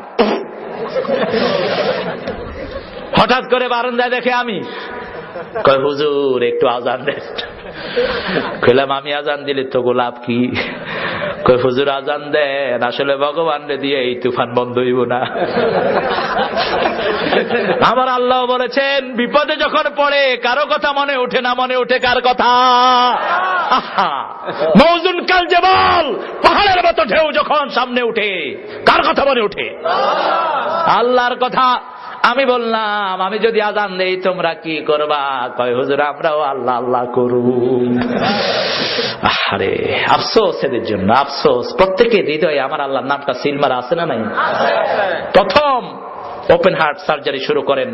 হঠাৎ করে বারান্দায় দেখে আমি, কয় হুজুর একটু আজান দেন। কইলাম আমি আজান দিলে তো গোলাপ কি? কয় হুজুর আজান দেন, আসলে ভগবান রে দিয়ে এই তুফান বন্ধ হইব না। আমার আল্লাহ বলেছেন বিপদে যখন পড়ে কারো কথা মনে ওঠে না, মনে ওঠে কার কথা? মওজুন কাল জাবাল, পাহাড়ের মতো ঢেউ যখন সামনে উঠে কার কথা মনে ওঠে? আল্লাহর কথা। আমি বললাম আমি যদি আজান দেই তোমরা কি করবা? কয় হুজুর আমরাও আল্লাহ আল্লাহ করব। আরে আফসোস এদের জন্য, আফসোস। প্রত্যেকের হৃদয়ে আমার আল্লাহর নামটা সিলমার আছে না নাই? প্রথম ওপেন হার্ট সার্জারি শুরু করেন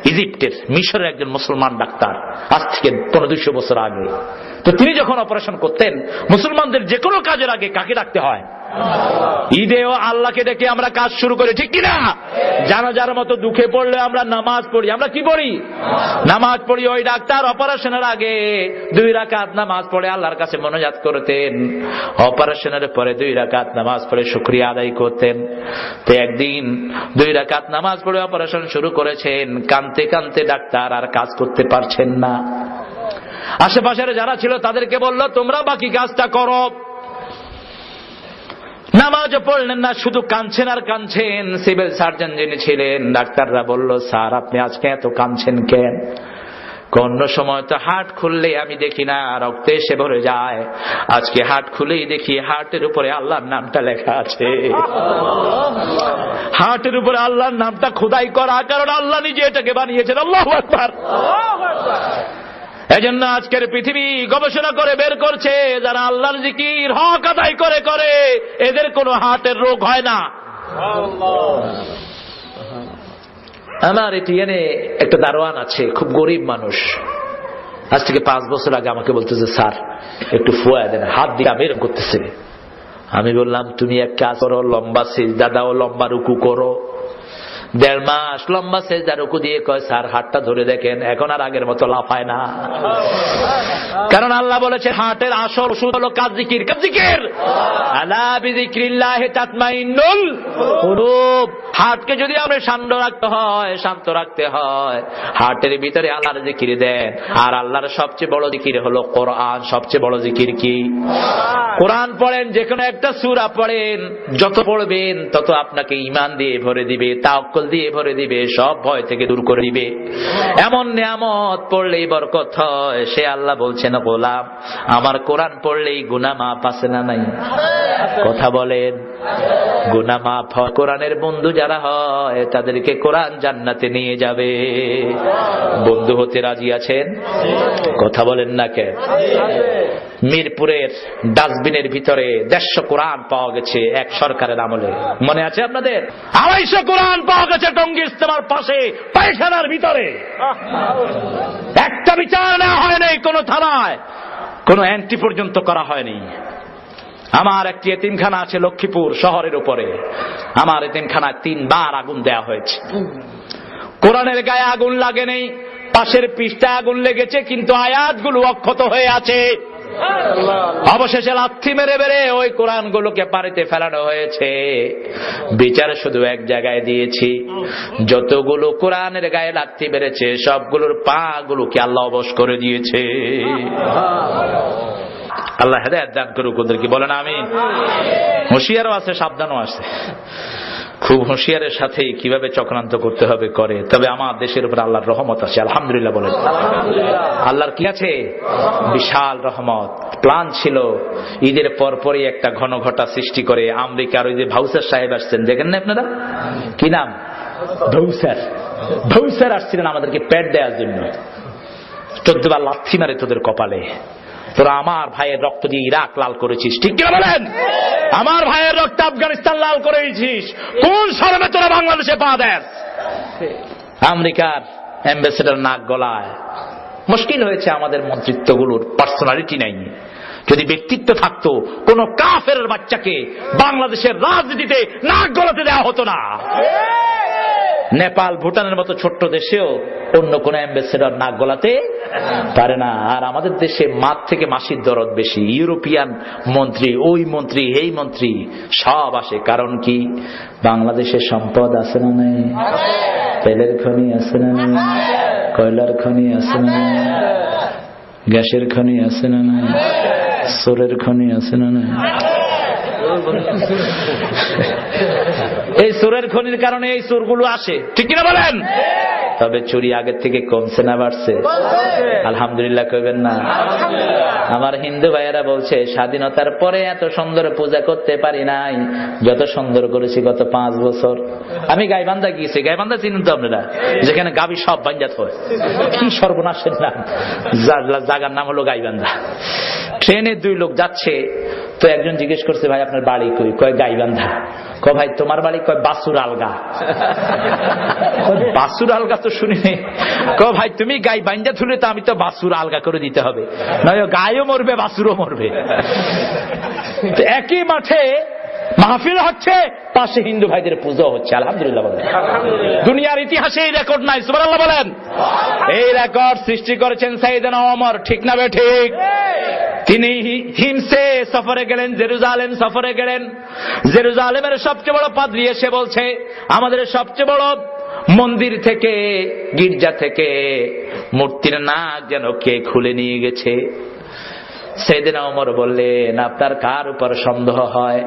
ইজিপ্টের, মিশরের একজন মুসলমান ডাক্তার, আজ থেকে 200 বছর আগে। তো তিনি যখন অপারেশন করতেন, মুসলমানদের যে কোনো কাজের আগে কাকে ডাকতে হয়? ঈদেও আল্লাহকে ডেকে আমরা কাজ শুরু করি, ঠিক কিনা? জানাজার মতো দুঃখে পড়লে আমরা নামাজ পড়ি। আমরা কি পড়ি? নামাজ পড়ি। ওই ডাক্তার অপারেশনের আগে 2 রাকাত নামাজ পড়ে আল্লাহর কাছে মোনাজাত করতেন, অপারেশনের পরে 2 রাকাত নামাজ পড়ে শুকরিয়া আদায় করতেন। তো একদিন 2 রাকাত নামাজ পড়ে অপারেশন শুরু করেছেন, কাঁদতে কাঁদতে ডাক্তার আর কাজ করতে পারছেন না। আশেপাশের যারা ছিল তাদেরকে বলল তোমরা বাকি কাজটা করো। নামাজও পড়লেন না, শুধু কাঁদছেন আর কাঁদছেন। সিভিল সার্জন যিনি ছিলেন, ডাক্তাররা বলল স্যার আপনি আজকে এত কাঁদছেন কেন? অন্য সময় তো হার্ট খুললে আমি দেখি না, রক্তে এসে ভরে যায়। আজকে হার্ট খুলেই দেখি হার্টের উপরে আল্লাহর নামটা লেখা আছে। হার্টের উপরে আল্লাহর নামটা খোদাই করা, কারণ আল্লাহ নিজে এটাকে বানিয়েছেন। আল্লাহু আকবার। এজন্য আজকের পৃথিবী গবেষণা করে বের করছে যারা আল্লাহর জিকির হক আদায় করে করে এদের কোনো হার্টের রোগ হয় না। আমার এটিএনে একটা দারোয়ান আছে, খুব গরিব মানুষ। আজ থেকে 5 বছর আগে আমাকে বলতেছে স্যার একটু ফুয়া দেন, হাত দিয়ে এরকম করতেছে। আমি বললাম তুমি এক কাজ করো, লম্বা সিজদা দাও, লম্বা রুকু করো। 1.5 মাস লম্বা সেজদা রুকু দিয়ে কয় স্যার হাতটা ধরে দেখেন, এখন আর আগের মতো লাফায় না। কারণ আল্লাহ বলেছে হার্টের আসল ওষুধ হলো কাজ জিকির। কাজ জিকির, আলা বিযিকরিল্লাহি তাতমাইন্নুল কুলুব। হার্টকে যদি আমরা শান্ত রাখতে হয় হার্টের ভিতরে আল্লাহর জিকির দেন। আর আল্লাহর সবচেয়ে বড় জিকির হলো কোরআন। সবচেয়ে বড় জিকির কি? কোরআন পড়েন, যে কোনো একটা সূরা পড়েন, যত পড়বেন তত আপনাকে ঈমান দিয়ে ভরে দিবে, তাওয়াক্কুল দিয়ে ভরে দিবে, সব ভয় থেকে দূর করে দিবে। এমন নিয়ামত পড়লেই বরকত হয়। সে আল্লাহ বলছেন গোলাম আমার কোরআন পড়লেই গুনাহ মাফ আছে না নাই? কথা বলেন, গুনাহ মাফ হয়। কোরআনের বন্ধু যারা হয় তাদেরকে কোরআন জান্নাতে নিয়ে যাবে। বন্ধু হতে রাজি আছেন? কথা বলেন না কেন? মিরপুরের ডাস্টবিনের ভিতরে 150 কোরআন পাওয়া গেছে এক সরকারের আমলে, মনে আছে আপনাদের? 250 কোরআন পাওয়া গেছে টঙ্গী ইজতেমার পাশে পায়খানার ভিতরে। একটা বিচার নেওয়া হয়নি কোন থানায়, কোন এন্ট্রি পর্যন্ত করা হয়নি। আমার একটি এতিমখানা আছে লক্ষ্মীপুর শহরের উপরে। আমার এতিমখানায় 3 বার আগুন দেয়া হয়েছে। কোরআনের গায়ে আগুন লাগে নেই, পাশের পৃষ্ঠায় আগুন লেগেছে, কিন্তু আয়াতগুলো অক্ষত হয়ে আছে। অবশেষে লাথি মেরে মেরে ওই কোরআনগুলোকে পানিতে ফেলানো হয়েছে। বিচার শুধু এক জায়গায় দিয়েছি, যতগুলো কোরআনের গায়ে লাথি মেরেছে সবগুলোর পা গুলোকে আল্লাহ অবশ করে দিয়েছে। আল্লাহ হেদায়েত দান করুক ওদেরকে, বলেন আমিন। হুঁশিয়ারও আছে, সাবধানও আছে। খুব হুঁশিয়ারের সাথে কিভাবে চক্রান্ত করতে হবে করে। তবে আমার দেশের উপর আল্লাহর রহমত আছে, আলহামদুলিল্লাহ বলেন। আল্লাহর কি আছে? বিশাল রহমত। প্ল্যান ছিল ঈদের পরপরই একটা ঘন ঘটা সৃষ্টি করে আমেরিকার ওই যে ভাউসার সাহেব আসছেন, দেখেন না আপনারা? কি নাম? ভৌসার আসছিলেন আমাদেরকে পেট দেওয়ার জন্য। 14 বার লাথি মারে তোদের কপালে, তোরা আমার ভাইয়ের রক্ত দিয়ে ইরাক লাল করেছিস, ঠিক কি বলেন? আমার ভাইয়ের রক্ত আফগানিস্তান লাল করেছিস, কোন শরমে তোরা বাংলাদেশে পা দেস? আমেরিকার অ্যাম্বাসেডার নাক গলায়। মুশকিল হয়েছে আমাদের মন্ত্রিত্বগুলোর পার্সোনালিটি নাই। যদি ব্যক্তিত্ব থাকতো, কোন কাফের বাচ্চাকে বাংলাদেশের রাজনীতিতে নাক গলাতে দেওয়া হতো না। নেপাল ভুটানের মতো ছোট্ট দেশেও অন্য কোন অ্যাম্বাসেডর নাক গলাতে পারে না। আর আমাদের দেশে মাঠ থেকে মাসির দরদ বেশি। ইউরোপিয়ান মন্ত্রী, ওই মন্ত্রী, এই মন্ত্রী সব আসে। কারণ কি? বাংলাদেশের সম্পদ আছে না নাই? তেলের খনি আছে না নাই? কয়লার খনি আছে না নাই? গ্যাসের খনি আছে না নাই? সোরের খনি আছে না নাই? এই সুরের খনির কারণে এই সুরগুলো আসে, ঠিক কিনা বলেন? তবে চুরি আগের থেকে কমছে না বাড়ছে? আলহামদুলিল্লাহ কইবেন না? আমার হিন্দু ভাইয়েরা বলছে স্বাধীনতার পরে এত সুন্দর পূজা করতে পারি নাই যত সুন্দর করেছি গত 5 বছর। আমি গাইবান্ধা গিয়েছি, গাইবান্ধা চিনেন তো আপনারা, যেখানে গাবি সব বাঞ্জাত হয়। কি সর্বনাশের নাম, জায়গার নাম হলো গাইবান্ধা। ট্রেনে 2 লোক যাচ্ছে, তো একজন জিজ্ঞেস করছে ভাই আপনার বাড়ি কই? কয় গাইবান্ধা। কয় ভাই তোমার বাড়ি? কয় বাসুর আলগা। বাসুর আলগা তো শুনিনি। কয় ভাই তুমি গাই বাঞ্জা থুলে তো আমি তো বাসুর আলগা করে দিতে হবে, নয় গায়ও মরবে বাসুরও মরবে। একই মাঠে মাহফিল হচ্ছে, পাশে হিন্দু ভাইদের পুজো হচ্ছে। আলহামদুলিল্লাহ বলেন। দুনিয়ার ইতিহাসে এই রেকর্ড নাই, সুবহানাল্লাহ বলেন। এই রেকর্ড সৃষ্টি করেছেন সাইয়েদনা ওমর, ঠিক না বে ঠিক? তিনি হিমসে সফরে গেলেন, জেরুজালেম সফরে গেলেন। জেরুজালেমের সবচেয়ে বড় পাদ্রী এসে বলছে আমাদের সবচেয়ে বড় মন্দির থেকে, গির্জা থেকে মূর্তির নাক যেন কে খুলে নিয়ে গেছে। সাইয়েদনা ওমর বললেন আপনার কার উপর সন্দেহ হয়?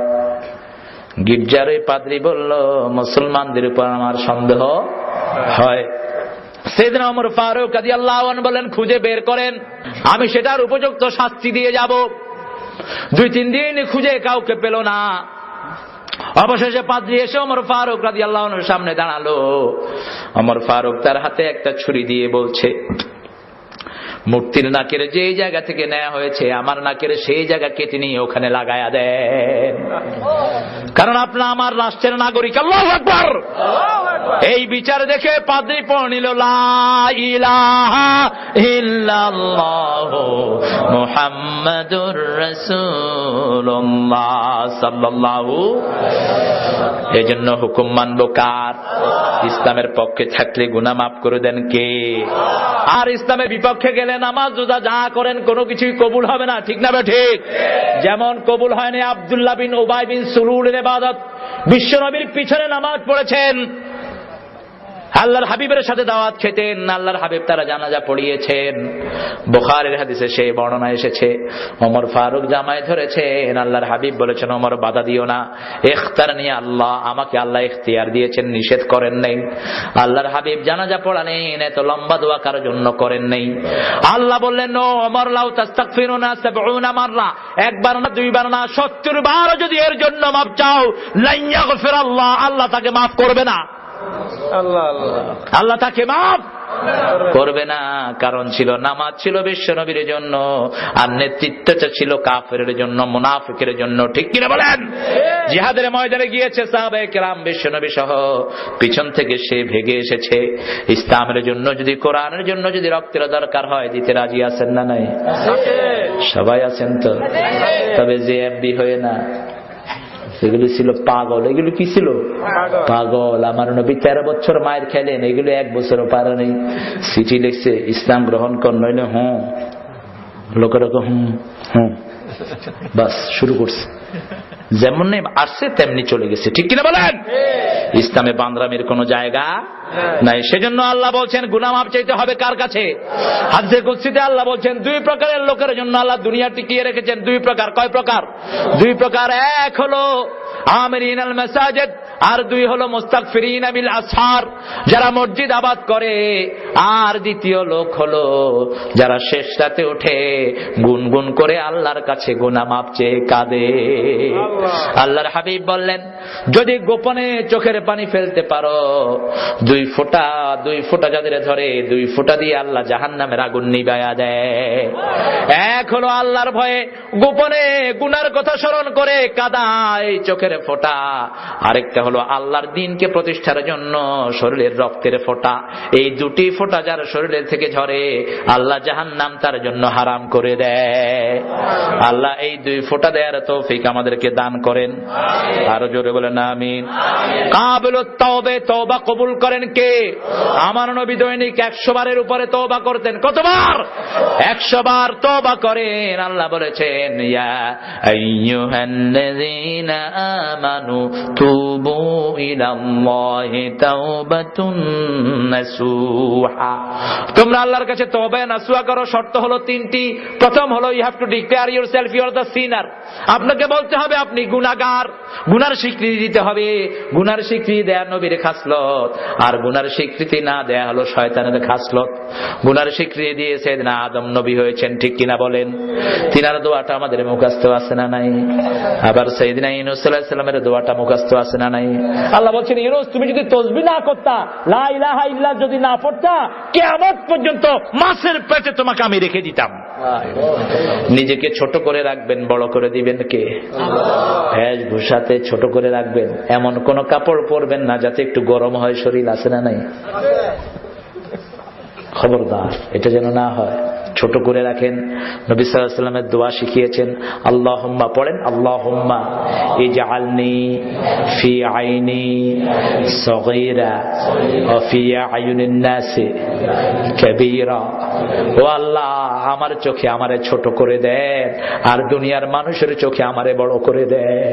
গির্জার ওই পাদ্রী বলল মুসলমানদের উপর আমার সন্দেহ হয়। সাইয়েদনা ওমর ফারুক রাদিয়াল্লাহু আনহু বলেন খুঁজে বের করেন, আমি সেটার উপযুক্ত শাস্তি দিয়ে যাব। 2-3 দিন খুঁজে কাউকে পেল না। অবশেষে পাদ্রী এসে ওমর ফারুক রাদিয়াল্লাহু আনহুর সামনে দাঁড়ালো। ওমর ফারুক তার হাতে একটা ছুরি দিয়ে বলছে মূর্তির নাকের যে জায়গা থেকে নেওয়া হয়েছে আমার নাকের সেই জায়গা কেটে নিয়ে ওখানে লাগায়া দেন, কারণ আপনার আমার রাষ্ট্রের নাগরিক। আল্লাহু আকবার। এই বিচার দেখে পাদ্রী পড়ে নিল লা ইলাহা ইল্লাল্লাহ মুহাম্মাদুর রাসূলুল্লাহ সাল্লাল্লাহু। এজন্য হুকুম মানব কার? ইসলামের পক্ষে থাকলে গুনাহ মাফ করে দেন কে? আর ইসলামের বিপক্ষে গেলে নামাজ রোজা যা করেন কোনো কিছুই কবুল হবে না, ঠিক না বে ঠিক? যেমন কবুল হয়নি আব্দুল্লাহ বিন উবাই বিন সুলুলের ইবাদত। বিশ্ব নবীর পিছনে নামাজ পড়েছেন, আল্লাহর হাবিবের সাথে দাওয়াত খেতেন, আল্লাহর হাবিব তারা জানাজা পড়িয়েছেন। বুখারীর হাদিসে সেই বর্ণনা এসেছে ওমর ফারুক জামায় ধরেছেন, আল্লাহর হাবিব বলেছেন ওমর বাধা দিও না, ইখতারনি আল্লাহ, আমাকে আল্লাহ ইখতিয়ার দিয়েছেন, নিষেধ করেন নাই। আল্লাহর হাবিব জানাজা পড়ালেন, এত লম্বা দোয়া কারোর জন্য করেন নাই। আল্লাহ বললেন ও ওমর লাউ তাস্তাগফিরুনা 70 মাররা, একবার না 2 বার না 70 বার যদি এর জন্য মাফ চাও লান ইয়াগফির আল্লাহ, আল্লাহ তাকে মাফ করবে না। আল্লাহ তাকে মাফ করবে না। কারণ ছিল নামাজ ছিল বিশ্ব নবীর জন্য, আর নেতৃত্বটা ছিল কাফেরের জন্য, মুনাফিকের জন্য, ঠিক কিনা বলেন? জিহাদের ময়দানে গিয়েছে সাহাবায়ে কেরাম, বিশ্ব নবী সহ, পিছন থেকে সে ভেগে এসেছে। ইসলামের জন্য যদি, কোরআনের জন্য যদি রক্তের দরকার হয় দিতে রাজি আছেন না নাই? সবাই আছেন তো? তবে যে এমবি হয়ে না, এগুলো ছিল পাগল। এগুলো কি ছিল? পাগল। আমার নবী 13 বছর মায়ের খেলেন, এগুলো 1 বছরও পারে নেই। চিঠি লিখছে ইসলাম গ্রহণ কর, নইলে লোকের বাস শুরু করছে। যেমন আসছে তেমনি চলে গেছে, ঠিক কিনা বলেন? ইসলামে বান্দরামির কোন জায়গা নাই। সেজন্য আল্লাহ বলছেন গুনাহ মাফ চাইতে হবে কার কাছে? হাদিসে কুদসিতে আল্লাহ বলছেন 2 প্রকারের লোকের জন্য আল্লাহ দুনিয়া টিকিয়ে রেখেছেন। 2 প্রকার। কয় প্রকার? 2 প্রকার। এক হলো আমিরিনাল মাসাজিদ, আর 2 হলো মুস্তাগফিরিনা বিল আসহার, যারা মসজিদ আবাদ করে। আর দ্বিতীয় লোক হলো যারা শেষ রাতে উঠে গুনগুন করে আল্লাহর কাছে গুনাহ মাফ চেয়ে কাঁদে। আল্লাহর হাবিব বললেন যদি গোপনে চোখের পানি ফেলতে পারো, 2 ফোঁটা যাদের ধরে 2 ফোঁটা দিয়ে আল্লাহ জাহান্নামের আগুন নিভায়া দেয়। এক হলো আল্লাহর ভয়ে গোপনে গুনার কথা স্মরণ করে কাঁদায় চোখের ফোঁটা, আরেকটা হলো আল্লাহর দ্বীনকে প্রতিষ্ঠার জন্য শরীরের রক্তের ফোঁটা। এই 2টি ফোঁটা যার শরীরের থেকে ঝরে আল্লাহ জাহান্নাম তার জন্য হারাম করে দেয়। আল্লাহ এই 2 ফোঁটা দেওয়ার তৌফিক আমাদেরকে দান করেন। আরো জোরে বলেন আমিন। কাবিলুত তাওবা, তওবা কবুল করেন কে? আমার নবী দৈনিক 100 বারের উপরে তওবা করতেন। কতবার? 100 বার তওবা করেন। আল্লাহ বলেছেন, ইয়া আইয়ুহাল্লাযীনা আমানু তুবু ইলাল্লাহি তাওবাতুন নাসুহা। তোমরা আল্লাহর কাছে তওবা নাসুহা করো। শর্ত হলো 3টি। প্রথম হলো you have to declare yourself you are the sinner. আপনাকে বলতে হবে আপনি গুনাহগার, গুনার স্বীকৃতি দিতে হবে। গুনার স্বীকৃতি দেয়া নবীর খাসলত, আর গুনার স্বীকৃতি না দেয়া হলো শয়তানের খাসলত। গুনার স্বীকৃতি দিয়ে সাইয়েদনা আদম নবী হয়েছেন, ঠিক কিনা বলেন? তিনার দোয়াটা আমাদের মুখস্থ আছে না নাই? আবার সাইয়েদনা ইউনূস আলাইহিস সালামের দোয়াটা মুখস্থ আছে না নাই? আল্লাহ বলছেন, ইউনূস তুমি যদি তাসবিহ না করতা, লা ইলাহা ইল্লাল্লাহ যদি না পড়তা, কিয়ামত পর্যন্ত মাছের পেটে তোমাকে আমি রেখে দিতাম। নিজেকে ছোট করে রাখবেন, বড় করে দিবেন কে? ভেষভূষাতে ছোট করে রাখবেন, এমন কোন কাপড় পরবেন না যাতে একটু গরম হয় শরীর, আছে না নাই? খবরদার, এটা যেন না হয়। ছোট করে রাখেন। নবী সাল্লাল্লাহু আলাইহি ওয়াসাল্লামের দোয়া শিখিয়েছেন, আল্লাহুম্মা পড়েন, আল্লাহুম্মা ইজআলনি ফি আইনি সগীরা ওয়া ফি আয়ুনিন নাসি কাবীরা। ও আল্লাহ, আমার চোখে আমারে ছোট করে দেন, আর দুনিয়ার মানুষের চোখে আমারে বড় করে দেন।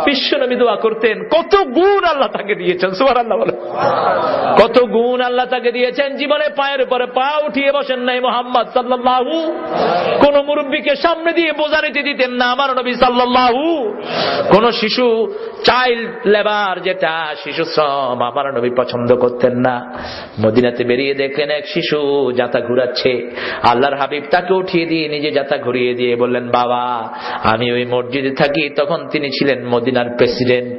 বিশ্ব নবী দোয়া করতেন। কত গুণ আল্লাহ তাকে দিয়েছেন, সুবহানাল্লাহ বলেন। কত গুণ আল্লাহ তাকে দিয়েছেন। জীবনে পায়ের উপরে পা উঠিয়ে বসেন নাই মুহাম্মদ সাল্লাল্লাহু। কোন মুরব্বীকে সামনে দিয়ে বোঝা নিতে দিতেন না আমার নবী সাল্লাল্লাহু। কোন শিশু চাইল্ড লেবার, যেটা শিশু শ্রম, আমার নবী পছন্দ করতেন না। মদিনাতে বেরিয়ে দেখলেন এক শিশু জাতা ঘুরাচ্ছে। আল্লাহর হাবিব তাকে উঠিয়ে দিয়ে নিজে জাতা ঘুরিয়ে দিয়ে বললেন, বাবা আমি ওই মসজিদে থাকি, তখন তিনি ছিলেন মদিনার প্রেসিডেন্ট।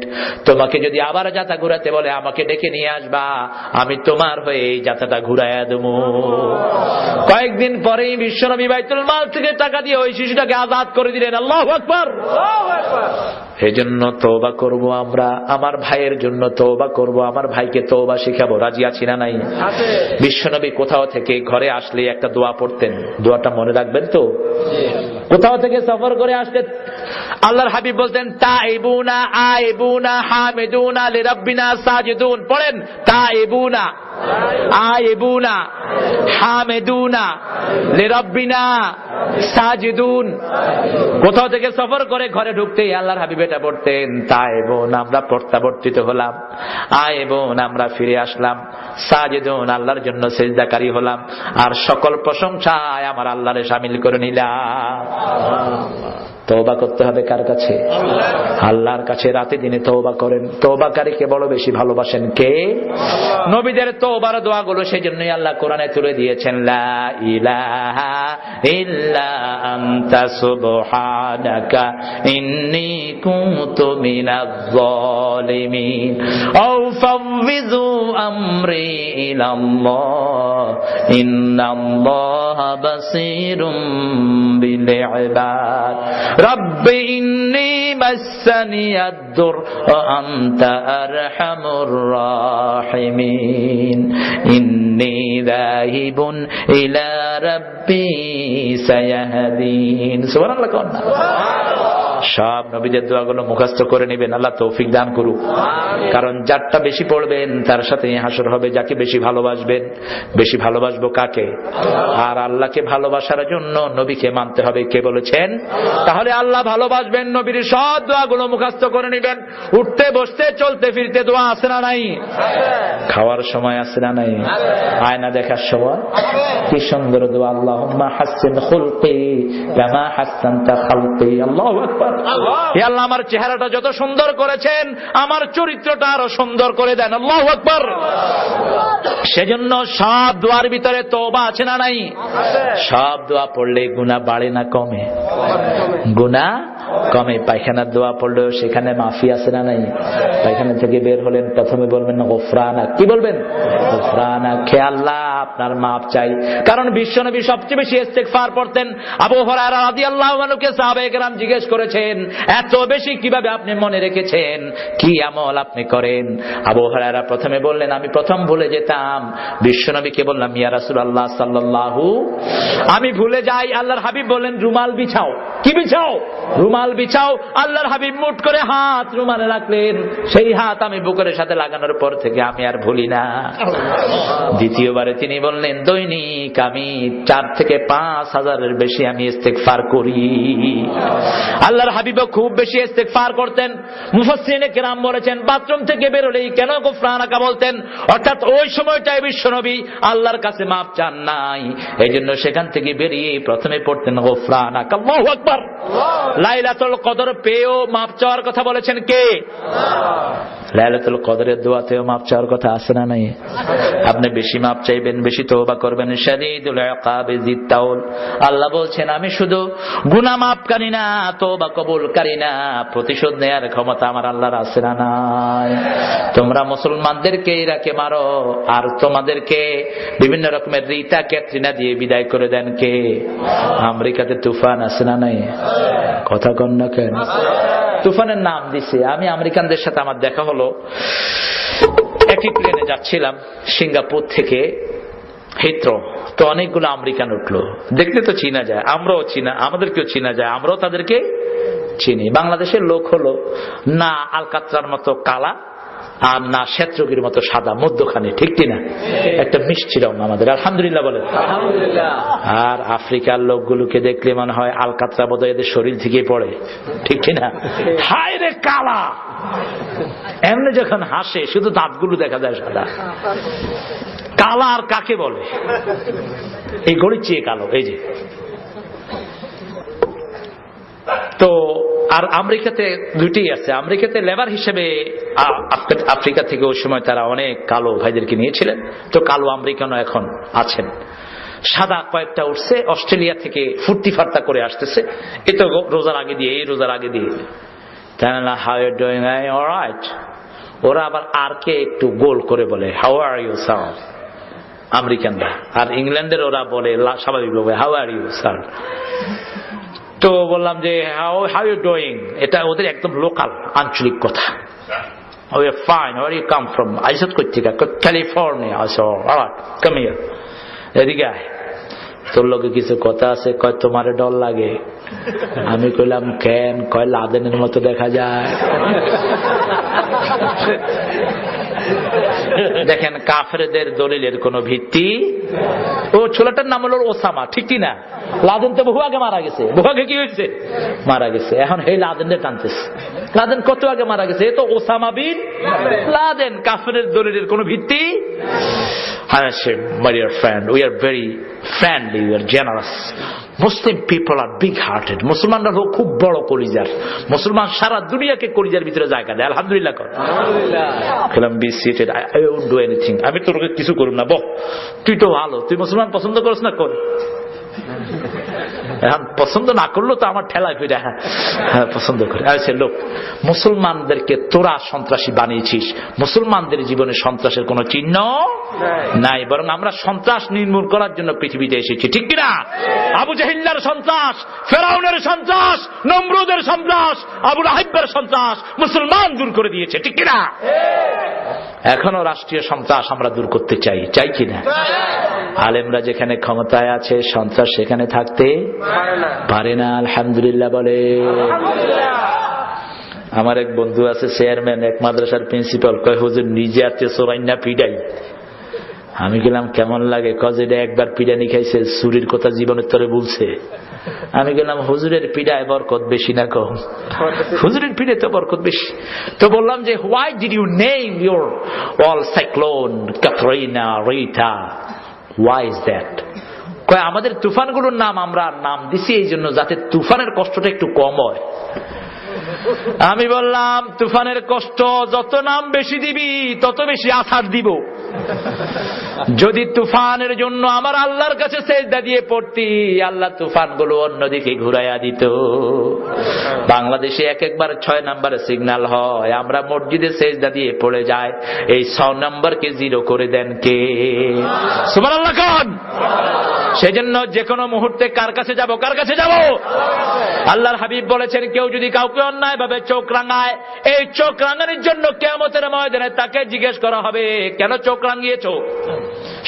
তোমাকে যদি আবার জাতা ঘুরাতে বলে আমাকে ডেকে নিয়ে আসবা, আমি তোমার হয়ে এই জাতাটা ঘুরাইয়া দেবো। কয়েকদিন পরেই বিশ্বনবী বাইতুল মাল থেকে টাকা দিয়ে ওই শিশুটাকে আজাদ করে দিলেন। আল্লাহু আকবার। এই জন্য তওবা করব আমরা, আমার ভাইয়ের জন্য তওবা করব, আমার ভাইকে তওবা শিখাবো। রাজি আছি না নাই? বিশ্বনবী কোথাও থেকে ঘরে আসলে একটা দোয়া পড়তেন, দোয়াটা মনে রাখবেন তো? কোথাও থেকে সফর করে আসতে আল্লাহর হাবিব বলতেন, তাইবুনা আইবুনা হামিদুনা লিরাব্বিনা সাজিদুন। পড়েন, তাইবুনা আইবুনা হামিদুনা লিরাব্বিনা সাজিদুন। কোথাও থেকে সফর করে ঘরে ঢুকতেই আল্লাহর হাবিব এটা পড়তেন, তাইবুন আমরা প্রত্যাবর্তিত হলাম, আইবুন আমরা ফিরে আসলাম, সাজিদুন আল্লাহর জন্য সিজদাকারী হলাম, আর সকল প্রশংসায় আমার আল্লাহরে শামিল করে নিলাম। তওবা করতে হবে কার কাছে? আল্লাহর কাছে। রাতে দিনে তওবা করেন। তওবাকারীকে বড় বেশি ভালোবাসেন কে? নবীদের তওবার দোয়াগুলো সেজন্যই আল্লাহ কোরআনে তুলে দিয়েছেন, লা ইলাহা ইল্লা আনতা সুবহানাকা ইন্নী কুনতু মিনাজ জালিমিন আও ফাওযিযু আমরি ইলাল্লাহ ইন্নাল্লাহা বাসীরুম বিল ইবাদ রাব্বি ইন্নী মাসসানিয়াদ-দুর ওয়া আনতা আরহামুর রাহিমিন ইন্নী যাহিবুন ইলা রাব্বি সায়াহদিন। সুবহানাল্লাহ। সব নবীদের দোয়াগুলো মুখস্থ করে নেবেন, আল্লাহ তৌফিক দান করুক। কারণ যারটা বেশি পড়বেন তার সাথে হাসর হবে। যাকে বেশি ভালোবাসবেন, বেশি ভালোবাসবো কাকে? আর আল্লাহকে ভালোবাসার জন্য নবীকে মানতে হবে। কে বলেছেন? তাহলে আল্লাহ ভালোবাসবেন। নবীর সব দোয়াগুলো মুখস্থ করে নেবেন। উঠতে বসতে চলতে ফিরতে দোয়া আছে না নাই? খাওয়ার সময় আছে না নাই? আয়না দেখার সময় কি সুন্দর দোয়া, আল্লাহুম্মা হাসসিন খুলকি কামা হাসসানতা খালকি। আল্লাহু আকবার। হে আল্লাহ, আমার চেহারাটা যত সুন্দর করেছেন আমার চরিত্রটা আরো সুন্দর করে দেন। আল্লাহু আকবার। সেজন্য সব দোয়ার ভিতরে তওবা আছে না নাই? সব দোয়া পড়লে গুনাহ বাড়ে না কমে? গুনাহ কমে। পায়খানার দোয়া পড়লেও সেখানে মাফি আছে না নাই? পায়খানা থেকে বের হলেন, প্রথমে বলবেন গফরানা। কি বলবেন? গফরানা, হে আল্লাহ আপনার মাফ চাই। কারণ বিশ্বনবী সবচেয়ে বেশি ইস্তেগফার পড়তেন। আবু হুরায়রা রাদিয়াল্লাহু আনহুকে সাহাবায়ে কেরাম জিজ্ঞেস করেছেন, এত বেশি কিভাবে আপনি মনে রেখেছেন, কি আমল আপনি করেন? আবু হুরায়রা প্রথমে বললেন, আমি প্রথম ভুলে যেতাম। বিশ্বনবীকে বললাম, ইয়া রাসূলুল্লাহ সাল্লাল্লাহু, আমি ভুলে যাই। আল্লাহর হাবিব বললেন, রুমাল বিছাও। কি বিছাও? রুমাল বিছাও। আল্লাহর হাবিব মুঠ করে হাত রুমালে রাখলেন। সেই হাত আমি বুকের সাথে লাগানোর পর থেকে আমি আর ভুলি না। দ্বিতীয়বারে তিনি বললেন, দৈনিক আমি 4 থেকে 5,000-এর বেশি আমি ইস্তেগফার করি। আল্লাহর হাবিবও খুব বেশি ইস্তেগফার করতেন। মুফাসসিরিনে কেরাম বলেছেন, বাথরুম থেকে বেরোলেই কেন গফরানাকা বলতেন, অর্থাৎ ওই সময়টায় বিশ্বনবী আল্লাহর কাছে মাপ চান নাই, এই জন্য সেখান থেকে বেরিয়ে প্রথমে পড়তেন গফরানাকা। আল্লাহু আকবার। লাইলাতুল কদর পেয়েও মাপ চাওয়ার কথা বলেছেন কে? লাইলাতুল কদরের দোয়াতেও মাপ চাওয়ার কথা আছে না নাই? আপনি বেশি মাপ চাইবেন, বেশি তওবা করবেন। শাদীদুল ইকাবে যিত তাওল। আল্লাহ বলছেন, আমি শুধু গুনাহ মাফকারী না, তওবা কবুলকারী না, প্রতিশোধ নেয়ার ক্ষমতা আমার আল্লাহর আছে না নাই? তোমরা মুসলমানদেরকে ইরাকে মারো আর তোমাদেরকে বিভিন্ন রকমের রিতা ক্যাটরিনা দিয়ে বিদায় করে দেন কে? আমেরিকাতে তুফান আছে না নাই? কথা কন না কেন? তুফানের নাম দিছে। আমি আমেরিকানদের সাথে আমার দেখা হলো, একটি প্লেনে যাচ্ছিলাম সিঙ্গাপুর থেকে হিথ্রো, তো অনেকগুলো আমেরিকান উঠলো। দেখলে তো চিনা যায়, আমরাও চিনা, আমাদেরকেও চিনা যায়, আমরাও তাদেরকে চিনি। বাংলাদেশের লোক হলো না আলকাতরার মতো কালা আর না শ্বেতরোগীর মতো সাদা, মধ্যখানে, ঠিক কিনা? একটা মিষ্টি রং আমাদের, আলহামদুলিল্লাহ বলেন। আর আফ্রিকার লোকগুলোকে দেখলে মনে হয় আলকাতরা বোধহয় এদের শরীর থেকে পড়ে, ঠিক কিনা? হায় রে কালা, এমনি যখন হাসে শুধু দাঁতগুলো দেখা যায় সাদা। কালা আর কাকে বলে? এই গড়ির চেয়ে কালো, এই যে। তো আর আমেরিকাতে দুইটি আছে। আমেরিকাতে লেবার হিসেবে আফ্রিকা থেকে ওই সময় তারা অনেক কালো ভাইদেরকে নিয়েছিলেন, তো কালো আমেরিকানও এখন আছেন। সাদা কয়েকটা উঠছে, অস্ট্রেলিয়া থেকে ফুর্তি ফার্তা করে আসতেছে, এ তো রোজার আগে দিয়ে, এই রোজার আগে দিয়ে। How are you doing? Alright. ওরা আবার আর কে একটু গোল করে বলে, হাউ আর ইউ স্যার, আমেরিকানরা। আর ইংল্যান্ডের ওরা বলে স্বাভাবিকভাবে, হাউ আর ইউ স্যার। তো বললাম যে হাউ ইউ ডুইং, এটা ওদের একদম লোকাল আঞ্চলিক কথা। We are fine. Where you come from? I said California. I said, all right, come here. এদিকে আয়, তোর লোকে কিছু কথা আছে। কয় তোমারে ডর লাগে? আমি কইলাম কেন? কয় লাদেনের মতো দেখা যায়। দেখেন কাফেরদের দলিলের কোন ভিত্তি। ও ছোলাটার নাম হলো ওসামা, ঠিক কি না? লাদেন তো বহু আগে মারা গেছে। বহু আগে কি হয়েছে? মারা গেছে। এখন এই লাদেনের টানতেছে। লাদেন কত আগে মারা গেছে? এ তো ওসামা বিন লাদেন। কাফেরের দলিলের কোন ভিত্তি? I said, my dear friend, we are very friendly, we are generous. Muslim people are big-hearted. মুসলমানরা হলো খুব বড় কলিজার। মুসলমান সারা দুনিয়াকে কলিজার ভিতরে জায়গা দেয়। আলহামদুলিল্লাহ কর। আলহামদুলিল্লাহ। Be seated. I won't do anything. আমি তোকে কিছু করব না। বল, তুই তো ভালো, তুই মুসলমান পছন্দ করিস না, কর। এখন পছন্দ না করলো তো আমার ঠেলায় ফিরে পছন্দ করে। আচ্ছা লোক, মুসলমানদেরকে তোরা সন্ত্রাসী বানিয়েছিস। মুসলমানদের জীবনে সন্ত্রাসের কোন চিহ্ন নাই, বরং আমরা সন্ত্রাস নির্মূল করার জন্য পৃথিবীতে এসেছি, ঠিক কিনা? আবু জাহিল্লার সন্ত্রাস, ফেরাউনের সন্ত্রাস, নমরুদের সন্ত্রাস, আবু লাহাবের সন্ত্রাস মুসলমান দূর করে দিয়েছে, ঠিক কিনা? এখনো রাষ্ট্রীয় সন্ত্রাস আমরা দূর করতে চাই, চাই কিনা? আলেমরা যেখানে ক্ষমতায় আছে সন্ত্রাস সেখানে থাকতে পারে না। আলহামদুলিল্লাহ বলে। আমার এক বন্ধু আছে চেয়ারম্যান, এক মাদ্রাসার প্রিন্সিপাল, কয় হুজুর নিজে আছে সোরাইনা পিডাই। আমি গেলাম কেমন লাগে? কজ এটা একবার পিডানি খাইছে, চুরির কথা জীবনের তরে বলছে। আমি গেলাম হুজুরের পিডায় বরকত বেশি না কম? হুজুরের পিডায় তো বরকত বেশি। তো বললাম যে why did you name your all cyclone Katrina Rita, why is that? কয় আমাদের তুফানগুলোর নাম আমরা নাম দিছি এই জন্য যাতে তুফানের কষ্টটা একটু কম হয়। আমি বললাম তুফানের কষ্ট যত নাম বেশি দিবি তত বেশি আছাড় দিব। যদি তুফানের জন্য আমার আল্লাহর কাছে সেজদা দিয়ে পড়তি, আল্লাহ তুফানগুলো অন্যদিকে ঘুরাইয়া দিত। বাংলাদেশে একবার 6 নম্বরে সিগন্যাল হয়, আমরা মসজিদে সেজদা দিয়ে পড়ে যায়, এই 6 নম্বরকে 0 করে দেন কে? সুবহানাল্লাহ কোন? সেজন্য যে কোনো মুহূর্তে কার কাছে যাব? কার কাছে যাব? আল্লাহর হাবিব বলেছেন, কেউ যদি কাউকে অন্যায় ভাবে চোখ রাঙায়, এই চোখ রাঙানোর জন্য কিয়ামতের ময়দানে তাকে জিজ্ঞেস করা হবে, কেন চোখ রাঙিয়েছো?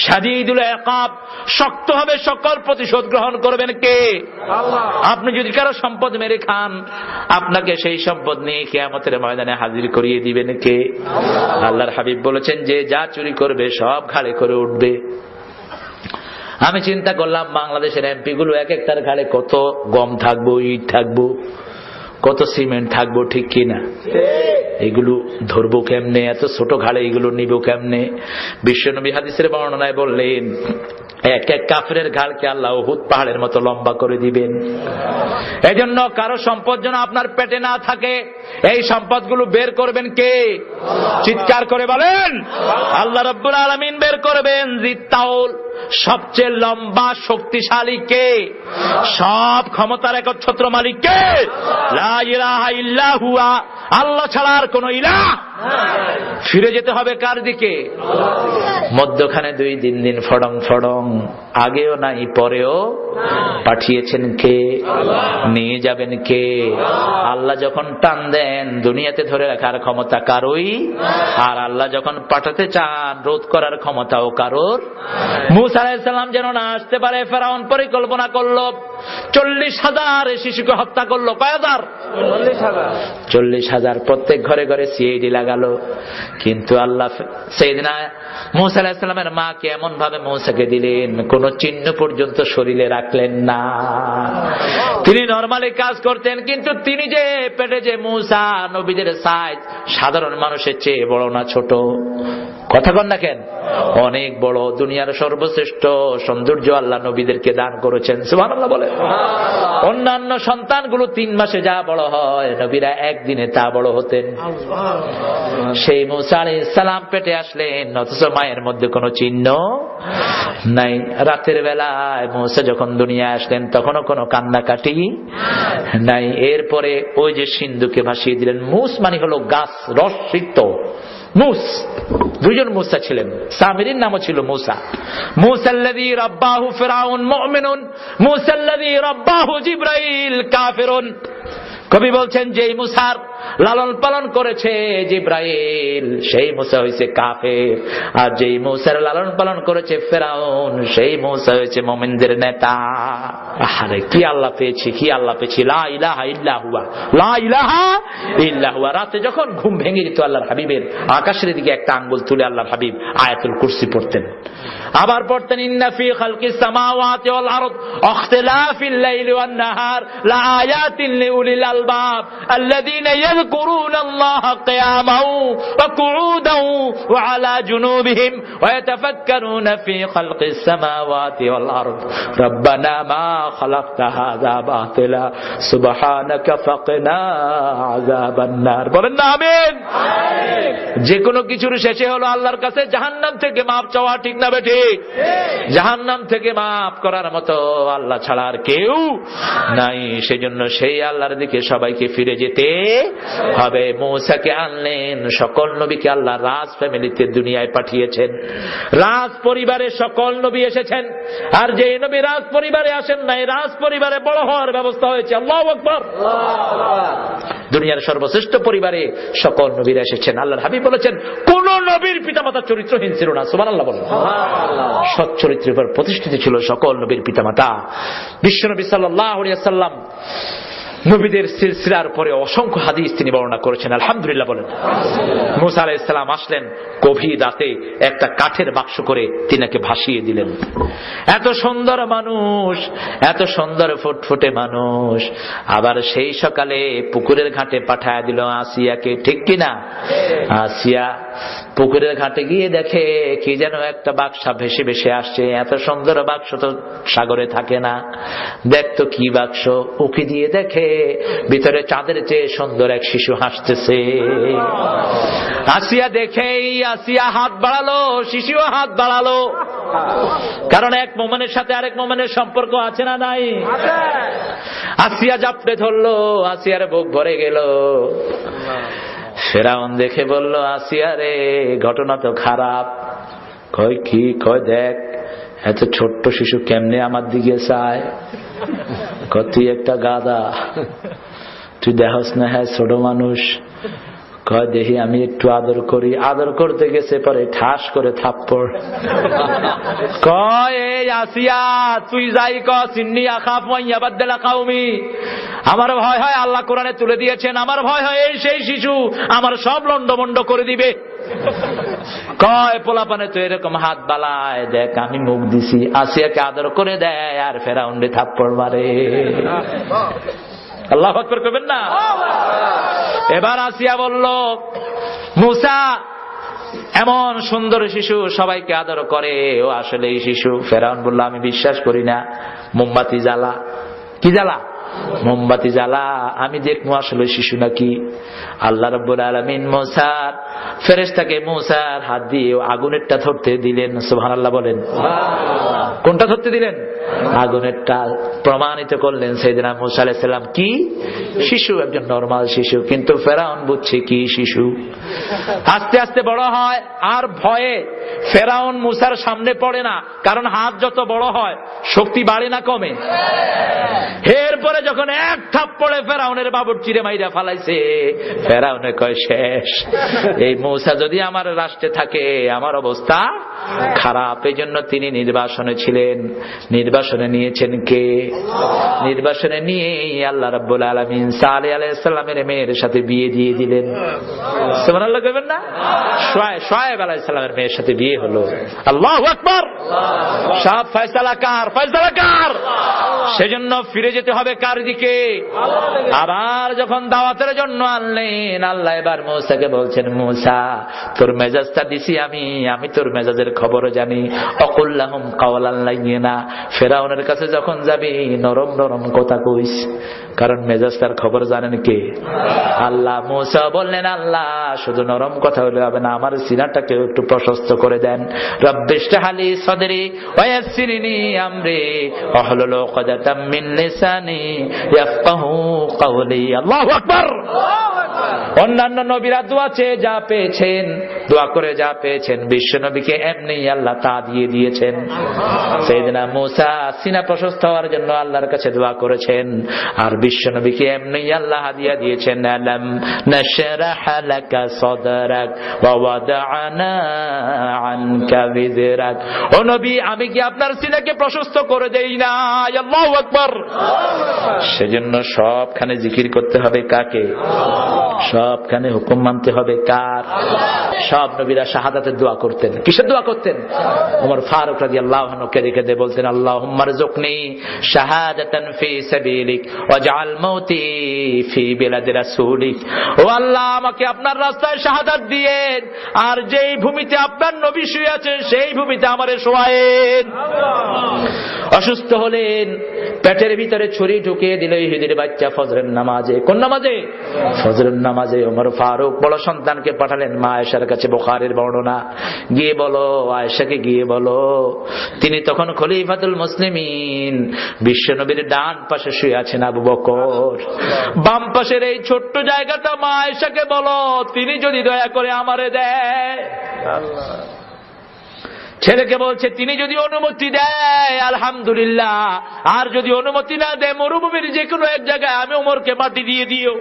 শাদীদুল ইকাব, শক্ত হবে সকল প্রতিশোধ গ্রহণ করবেন কে? আল্লাহ। আপনি যদি কারো সম্পদ মেরে খান, আপনাকে সেই সম্পদ নিয়ে কিয়ামতের ময়দানে হাজির করিয়ে দিবেন কে? আল্লাহর হাবিব বলেছেন, যে যা চুরি করবে সব ঘাড়ে করে উঠবে। আমি চিন্তা করলাম, বাংলাদেশের এমপি গুলো এক একটার ঘাড়ে কত গম থাকবো, ইট থাকবো, কত সিমেন্ট থাকবো, ঠিক কিনা? এগুলো ধরবো কেমনে? এত ছোট ঘাড়ে এগুলো নিব কেমনে? বিশ্বনবী হাদিসের বর্ণনায় বললেন, এক এক কাফেরের ঘাড়কে আল্লাহ উহুদ পাহাড়ের মতো লম্বা করে দিবেন। এজন্য কারো সম্পদ যেন আপনার পেটে না থাকে, এই সম্পদগুলো বের করবেন কে? চিৎকার করে বলেন, আল্লাহ রাব্বুল আলামিন বের করবেন। জিত্তাউল, সবচেয়ে লম্বা শক্তিশালী কে? সব ক্ষমতার একচ্ছত্র মালিক কে? লা ইলাহা ইল্লা হুয়া, আল্লাহ ছাড়া আর কোন ইলাহ। ফিরে যেতে হবে কার দিকে? মধ্যখানে 2-3 দিন ফড়ং ফড়ং, আগেও নাই পরেও পাঠিয়েছেন কে? নিয়ে যাবেন কে? আল্লাহ যখন টান দেন, দুনিয়াতে ধরে রাখার ক্ষমতা কারোই, আর আল্লাহ যখন পাঠাতে চান, রোধ করার ক্ষমতাও কারোর। মূসা আলাইহিস সালাম যেন না আসতে পারে, ফেরাউন পরিকল্পনা করলো, 40,000 শিশুকে হত্যা করলো। কয় হাজার? 40,000। প্রত্যেক ঘরে ঘরে সিআইডি লাগালো। কিন্তু আল্লাহ সাইয়েদনা মূসা আলাইহিস সালামের মাকে এমন ভাবে মূসাকে দিলেন, কোন চিহ্ন পর্যন্ত শরীরে রাখলেন না। তিনি নরমালি কাজ করতেন, কিন্তু তিনি যে পেটে যে মূসা, নবীদের সাইজ সাধারণ মানুষের চেয়ে বড় না ছোট? কথা কন না কেন? অনেক বড়। দুনিয়ার সর্বশ্রেষ্ঠ সৌন্দর্য আল্লাহ নবীদেরকে দান করেছেন। সুবহানাল্লাহ বলেন। অন্যান্য সন্তানগুলো 3 মাসে যা বড় হয়, নবীরা একদিনে তা বড় হতেন। সেই মূসা আলাইহিস সালাম পেটে আসলেন, অথচ মায়ের মধ্যে কোনো চিহ্ন নাই। রাতের বেলায় মূসা যখন দুনিয়ায় আসলেন, তখনও কোনো কান্নাকাটি নাই। এরপরে ওই যে সিন্ধুকে ভাসিয়ে দিলেন। মূস মানে হলো গাছ, রসিক্ত। মূস, 2 জন মূসা ছিলেন। সামিরির নামও ছিল মূসা। মূসাল্লাযী রাব্বাহু ফিরআউন মুমিনুন, মূসাল্লাযী রাব্বাহু জিবরাইল কাফিরুন। কবি বলছেন, যেই মূসার লালন পালন করেছে জিবরাইল, সেই মূসা হয়েছে কাফের, আর যেই মূসার লালন পালন করেছে ফেরাউন, সেই মূসা হয়েছে মুমিনদের নেতা। আরে কি আল্লাহ পেয়েছি, কি আল্লাহ পেয়েছি। লা ইলাহা ইল্লা হুয়া, লা ইলাহা ইল্লা হুয়া। রাতে যখন ঘুম ভেঙে যেত, আল্লাহর হাবিবের আকাশের দিকে একটা আঙ্গুল তুলে আল্লাহর হাবিব আয়াতুল কুরসি পড়তেন। আবার পড়তেন, ইন্না ফি খালকিস সামাওয়াতি ওয়াল আরদ ইখতিলাফিল লাইলি ওয়ান নাহার লাআয়াতিন লিউলিল আলবাব আল্লাযীনা ইয়াযকুরুনাল্লাহা কিয়ামান ওয়া কুউদান ওয়া আলা জুনুবিহিম ওয়া ইয়াতাফাক্কারুনা ফি খালকিস সামাওয়াতি ওয়াল আরদ রাব্বানা মা খালাকতা হাযা বাতিলা সুবহানাকা ফাকিনা আযাবান নার। বলেন না আমিন। যে কোনো কিছুর শেষে হলো আল্লাহর কাছে জাহান্নাম থেকে মাপ চাওয়া, ঠিক না বেঠিক? জাহান্নাম থেকে মাফ করার মতো আল্লাহ ছাড়া আর কেউ নাই। সেজন্য সেই আল্লাহর দিকে সবাইকে ফিরে যেতে হবে। মূসাকে আনলেন, সকল নবীকে আল্লাহ রাজ ফ্যামিলিতে দুনিয়ায় পাঠিয়েছেন। রাজ পরিবারে সকল নবী এসেছেন, আর যে নবী রাজ পরিবারে আসেন নাই, রাজ পরিবারে বড় হওয়ার ব্যবস্থা হয়েছে। আল্লাহু আকবার। দুনিয়ার সর্বশ্রেষ্ঠ পরিবারে সকল নবীরা এসেছেন। আল্লাহর হাবিব বলেছেন, কোন নবীর পিতামাতা চরিত্রহীন ছিল না। সুবহানাল্লাহ বলেন। সৎ চরিত্রের উপর প্রতিষ্ঠিত ছিল সকল নবীর পিতামাতা। বিশ্বনবী সাল্লাল্লাহু আলাইহি ওয়াসাল্লাম নবীদের সিলসিলার পরে অসংখ্য হাদিস তিনি বর্ণনা করেছেন। আলহামদুলিল্লাহ বলেন। মূসা আলাইহিস সালাম আসলেন, গভীর রাতে একটা কাঠের বাক্স করে তিনাকে ভাসিয়ে দিলেন। এত সুন্দর মানুষ, এত সুন্দর ফুটফুটে মানুষ, আবার সেই সকালে পুকুরের ঘাটে পাঠায় দিল আসিয়াকে, ঠিক কিনা? আসিয়া পুকুরের ঘাটে গিয়ে দেখে কি যেন একটা বাক্সা ভেসে ভেসে আসছে। এত সুন্দর বাক্স তো সাগরে থাকে না। দেখতো কি বাক্স, উকি দিয়ে দেখে ভিতরে চাঁদের চেয়ে সুন্দর এক শিশু হাসতেছে। আসিয়া দেখেই আসিয়া হাত বাড়ালো, শিশুও হাত বাড়ালো। কারণ এক মোমেনের সাথে আরেক মোমেনের সম্পর্ক আছে না নাই? আসিয়া জাপটে ধরলো, আসিয়ার বুক ভরে গেল। ফেরাউন দেখে বলল, আসিয়া রে, ঘটনা তো খারাপ। কয় কি? কয় দেখ এত ছোট্ট শিশু কেমনে আমার দিকে চায়। কয় তুই একটা গাধা, তুই দেখস না হ্যাঁ ছোট মানুষ। কয় দেখি আমি একটু আদর করি। আদর করতে গেছে পরে ঠাস করে থাপ্পড়। কয় এই আসিয়া তুই যাই কিন্নি আখাফ ওয়াইয়াবাদদালা কাউমি, আমার ভয় হয়, আল্লাহ কোরআনে তুলে দিয়েছেন, আমার ভয় হয় এই সেই শিশু আমার সব লন্ডমন্ড করে দিবে। কয় পোলাপানে তো এরকম হাত বালায়, দেখ আমি মুখ দিছি। আসিয়াকে আদর করে দেয় আর ফেরাউন্ডে থাপ্পড় মারে। আল্লাহু আকবার করবেন না? এবার আসিয়া বলল, মুসা এমন সুন্দর শিশু সবাইকে আদর করে, ও আসলে এই শিশু। ফেরাউন বলল, আমি বিশ্বাস করি না। মোমবাতি জ্বালা। কি জ্বালা? মোমবাতি জ্বালা, আমি দেখবো আসলে শিশু নাকি। আল্লাহ রাব্বুল আলামিন মুসার ফেরেশতাকে মুসার হাত দিয়ে আগুনেরটা ধরতে দিলেন। সুবহানাল্লাহ বলেন। কোনটা ধরতে দিলেন? আগুনেরটা। প্রমাণিত করলেন সাইয়েদনা মুসা আলাইহিস সালাম কি শিশু, একজন নরমাল শিশু। কিন্তু ফেরাউন বুঝছে কি শিশু। আস্তে আস্তে বড় হয় আর ভয়ে ফেরাউন মুসার সামনে পড়ে না, কারণ হাত যত বড় হয় শক্তি বাড়ে না কমে। এরপরে যখন এক থাপ্পড়ে ফেরাউনের বাবুর চিরে মাইরা ফালাইছে, ফেরাউনে কয় শেষ, এই মুসা যদি আমার রাষ্ট্রে থাকে আমার অবস্থা খারাপ। এই জন্য তিনি নির্বাসনে ছিলেন। নির্বাসনে নিয়েছেন কে? নির্বাসনে নিয়ে আল্লাহ রাব্বুল আলামিন সালেহ আলাইহিস সালামের মেয়ের সাথে বিয়ে দিয়ে দিলেন। সুবহানাল্লাহ কইবেন না? শুআয়ব আলাইহিস সালামের মেয়ের সাথে বিয়ে হলো। আল্লাহু আকবার। সব ফয়সালা কার? ফয়সালা কার? সেজন্য ফিরে যেতে হবে কার দিকে? আবার যখন দাওয়াতের জন্য আনলেন, আল্লাহ এবার মুসাকে বলছেন, মুসা তোর মেজাজটা দিছি আমি তোর মেজাজের খবরও জানি। অকুল্লাহুম কাওলান লাইয়িনা, ফেরাউনের কাছে যখন যাবি নরম নরম কথা কইস, কারণ মেজাজটার খবর জানেন কে? আল্লাহ। মুসা বললেন, আল্লাহ শুধু নরম কথা হলে হবে না, আমার সিনাটাকে একটু প্রশস্ত করে দেন। রব্বিশরাহ লি সাদরি ওয়া ইয়াসসিরনি আমরি ওয়াহলুল উকদাতাম মিন লিসানি ইয়াফকাহু কওলি। আল্লাহু আকবার। অন্যান্য নবীরা দোয়া চেয়ে যা পেয়েছেন, দোয়া করে যা পেয়েছেন, বিশ্ব নবীকে এমনি আল্লাহ তা দিয়ে দিয়েছেন। সাইয়েদনা মুসা সিনা প্রশস্ত হওয়ার জন্য আল্লাহর কাছে দোয়া করেছেন, আর বিশ্ব নবীকে এমনি আল্লাহ হাদিয়া দিয়েছেন। আলাম নাশরাহ লাকা সাদরাক ওয়া ওয়াদা'না আনকা বিযরাক। ও নবী, আমি কি আপনার সিনাকে প্রশস্ত করে দেই না? আল্লাহু আকবার। সেজন্য সবখানে জিকির করতে হবে কাকে? সবখানে হুকুম মানতে হবে কার? সব নবীরা শাহাদাতের দোয়া করতেন। কিসের দোয়া করতেন? ওমর ফারুক রাদিয়াল্লাহু আনহু কেঁদে বলতেন, আল্লাহুম্মা রযুকনি শাহাদাতান ফি সাবিলিক ওয়াজআল মাউতি ফি বিলাদি রাসূলিক। ও আল্লাহ, আমাকে আপনার রাস্তায় শাহাদাত দিয়েন, আর যেই ভূমিতে আপনার নবী শুয়ে আছেন সেই ভূমিতে আমারে শোয়ায়েন। অসুস্থ হলেন, পেটের ভিতরে ছুরি ঢুকিয়ে দিল ইহুদির বাচ্চা ফজরের নামাজে। কোন নামাজে? ফজরের নামাজে। ওমর ফারুক বড় সন্তানকে পাঠালেন মা আয়েশার কাছে, বুখারীর বর্ণনা, গিয়ে বলো, আয়েশাকে গিয়ে বলো, তিনি তখন খলিফাতুল মুসলিমিন, বিশ্বনবীর ডান পাশে শুয়ে আছেন আবু বকর, বাম পাশের এই ছোট্ট জায়গাটা মা আয়েশাকে বলো তিনি যদি দয়া করে আমারে দেয়। ছেলেকে বলছে তিনি যদি অনুমতি দেয় আলহামদুলিল্লাহ, আর যদি অনুমতি না দেয় মরুভূমির যে কোনো এক জায়গায় আমি ওমরকে মাটি দিয়ে দিও।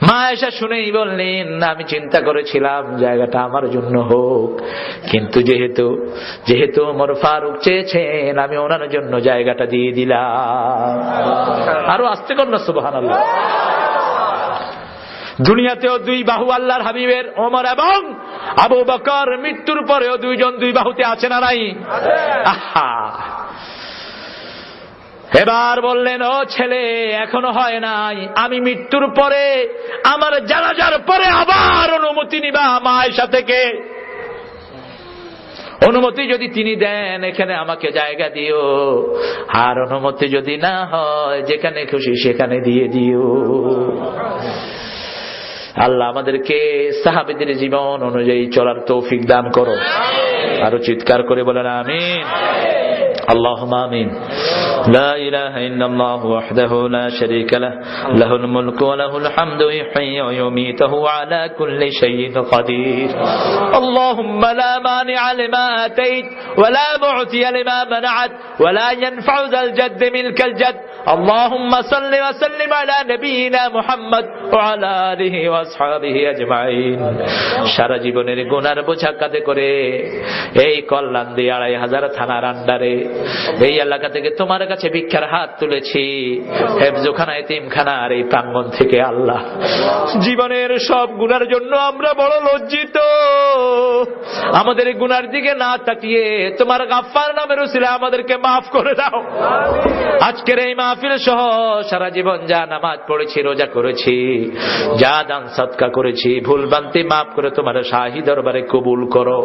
মা আয়েশা শুনেই বললেন, আমি চিন্তা করেছিলাম জায়গাটা আমার জন্য হোক, কিন্তু যেহেতু ওমর ফারুক চেয়েছেন আমি ওনার জন্য জায়গাটা দিয়ে দিলাম। আরো আস্তে কর না সুবহানাল্লাহ। দুনিয়াতেও দুই বাহু আল্লাহর হাবিবের ওমর এবং আবু বকর, মৃত্যুর পরেও দুইজন দুই বাহুতে আছে না নাই? এবার বললেন, ও ছেলে, এখনো হয় নাই, আমি মৃত্যুর পরে, আমার জানাজার পরে আবার অনুমতি নিবা মা আয়েশা থেকে। অনুমতি যদি তিনি দেন এখানে আমাকে জায়গা দিও, আর অনুমতি যদি না হয় যেখানে খুশি সেখানে দিয়ে দিও। আল্লাহ আমাদেরকে সাহাবীদের জীবন অনুযায়ী চলার তৌফিক দান করো। আরো চিৎকার করে বলেন আমিন। اللهم آمين. لا إله إلا الله وحده لا شريك له له الملك وله الحمد يحيي ويميت وهو على كل شيء قدير. اللهم لا مانع لما آتيت ولا معطي لما منعت ولا ينفع ذا الجد منك الجد. اللهم صل وسلم على نبينا محمد وعلى آله وأصحابه أجمعين. সারা জীবনের গুনার বোঝা কাঁধে করে এই কল্যাণদি ২৫০০ থানার আন্ডারে এই এলাকা থেকে তোমার কাছে ভিক্ষার হাত তুলেছি, হেফজখানা এতিমখানার এই প্রাঙ্গণ থেকে। আল্লাহ, জীবনের সব গুনার জন্য আমরা বড় লজ্জিত। আমাদের গুনার দিকে না তাকিয়ে তোমার গাফফার নামের উসিলা আমাদেরকে মাফ করে দাও। আজকের এই মাহফিল সহ সারা জীবন যা নামাজ পড়েছি, রোজা করেছি, যা দান সদকা করেছি, ভুল ভ্রান্তি মাফ করে তোমার শাহী দরবারে কবুল করো।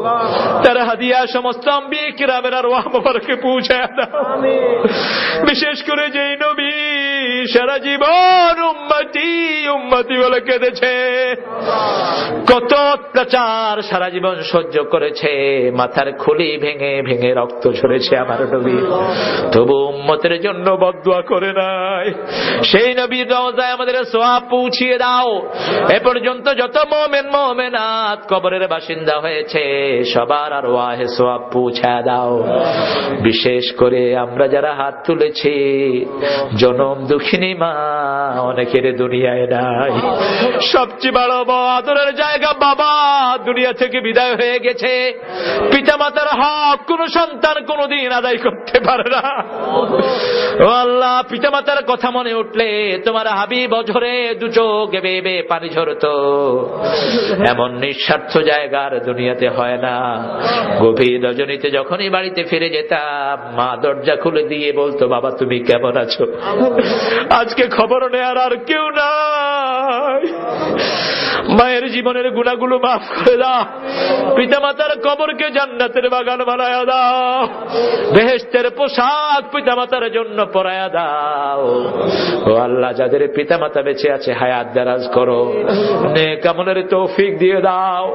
তার হাদিয়া সমস্ত আম্বিয়া কিরামের আরওয়াহ মুবারকে পৌঁছায় দাও। বিশেষ করে যেই নবী সারা জীবন উম্মতি উম্মতি বলে কেঁদেছে, কত অত্যাচার সারা জীবন সহ্য করেছে, মাথার খুলি ভেঙে ভেঙে রক্ত ঝরেছে আমার নবী, তবু উম্মতের জন্য বদদুয়া করে নাই। সেই নবীর রওজায় আমাদের সওয়াব পৌঁছিয়ে দাও। এ পর্যন্ত যত মুমিন মুমিনাত কবরের বাসিন্দা হয়েছে সবার আরওয়াহে সওয়াব পৌঁছায় দাও। বিশেষ করে আমরা যারা হাত তুলেছি, জনম দুঃখিনী মা অনেকের দুনিয়ায় নাই। সবচেয়ে বড় আদরের জায়গা বাবা দুনিয়া থেকে বিদায় হয়ে গেছে। পিতামাতার হক কোন সন্তান কোনদিন আদায় করতে পারে না। ও আল্লাহ, পিতামাতার কথা মনে উঠলে তোমার হাবিব অঝরে দু চোখ বেয়ে পানি ঝরতো। এমন নিঃস্বার্থ জায়গার দুনিয়াতে হয় না। গভীর রজনীতে যখনই বাড়িতে ফিরে যেতাম, মা দরজা খুলে দিয়ে বলতো, বাবা তুমি কেমন আছো? আজকে খবর নেয়ার আর কেউ নাই। মায়ের জীবনের গুনাহগুলো মাফ করে দাও। পিতামাতার কবরকে জান্নাতের বাগান বানায়া দাও। বেহেশতের পোশাক পিতামাতার জন্য পরায়া দাও। ও আল্লাহ, যাদের পিতামাতা বেঁচে আছে হায়াত দারাজ করো, নেক আমলের তৌফিক দিয়ে দাও,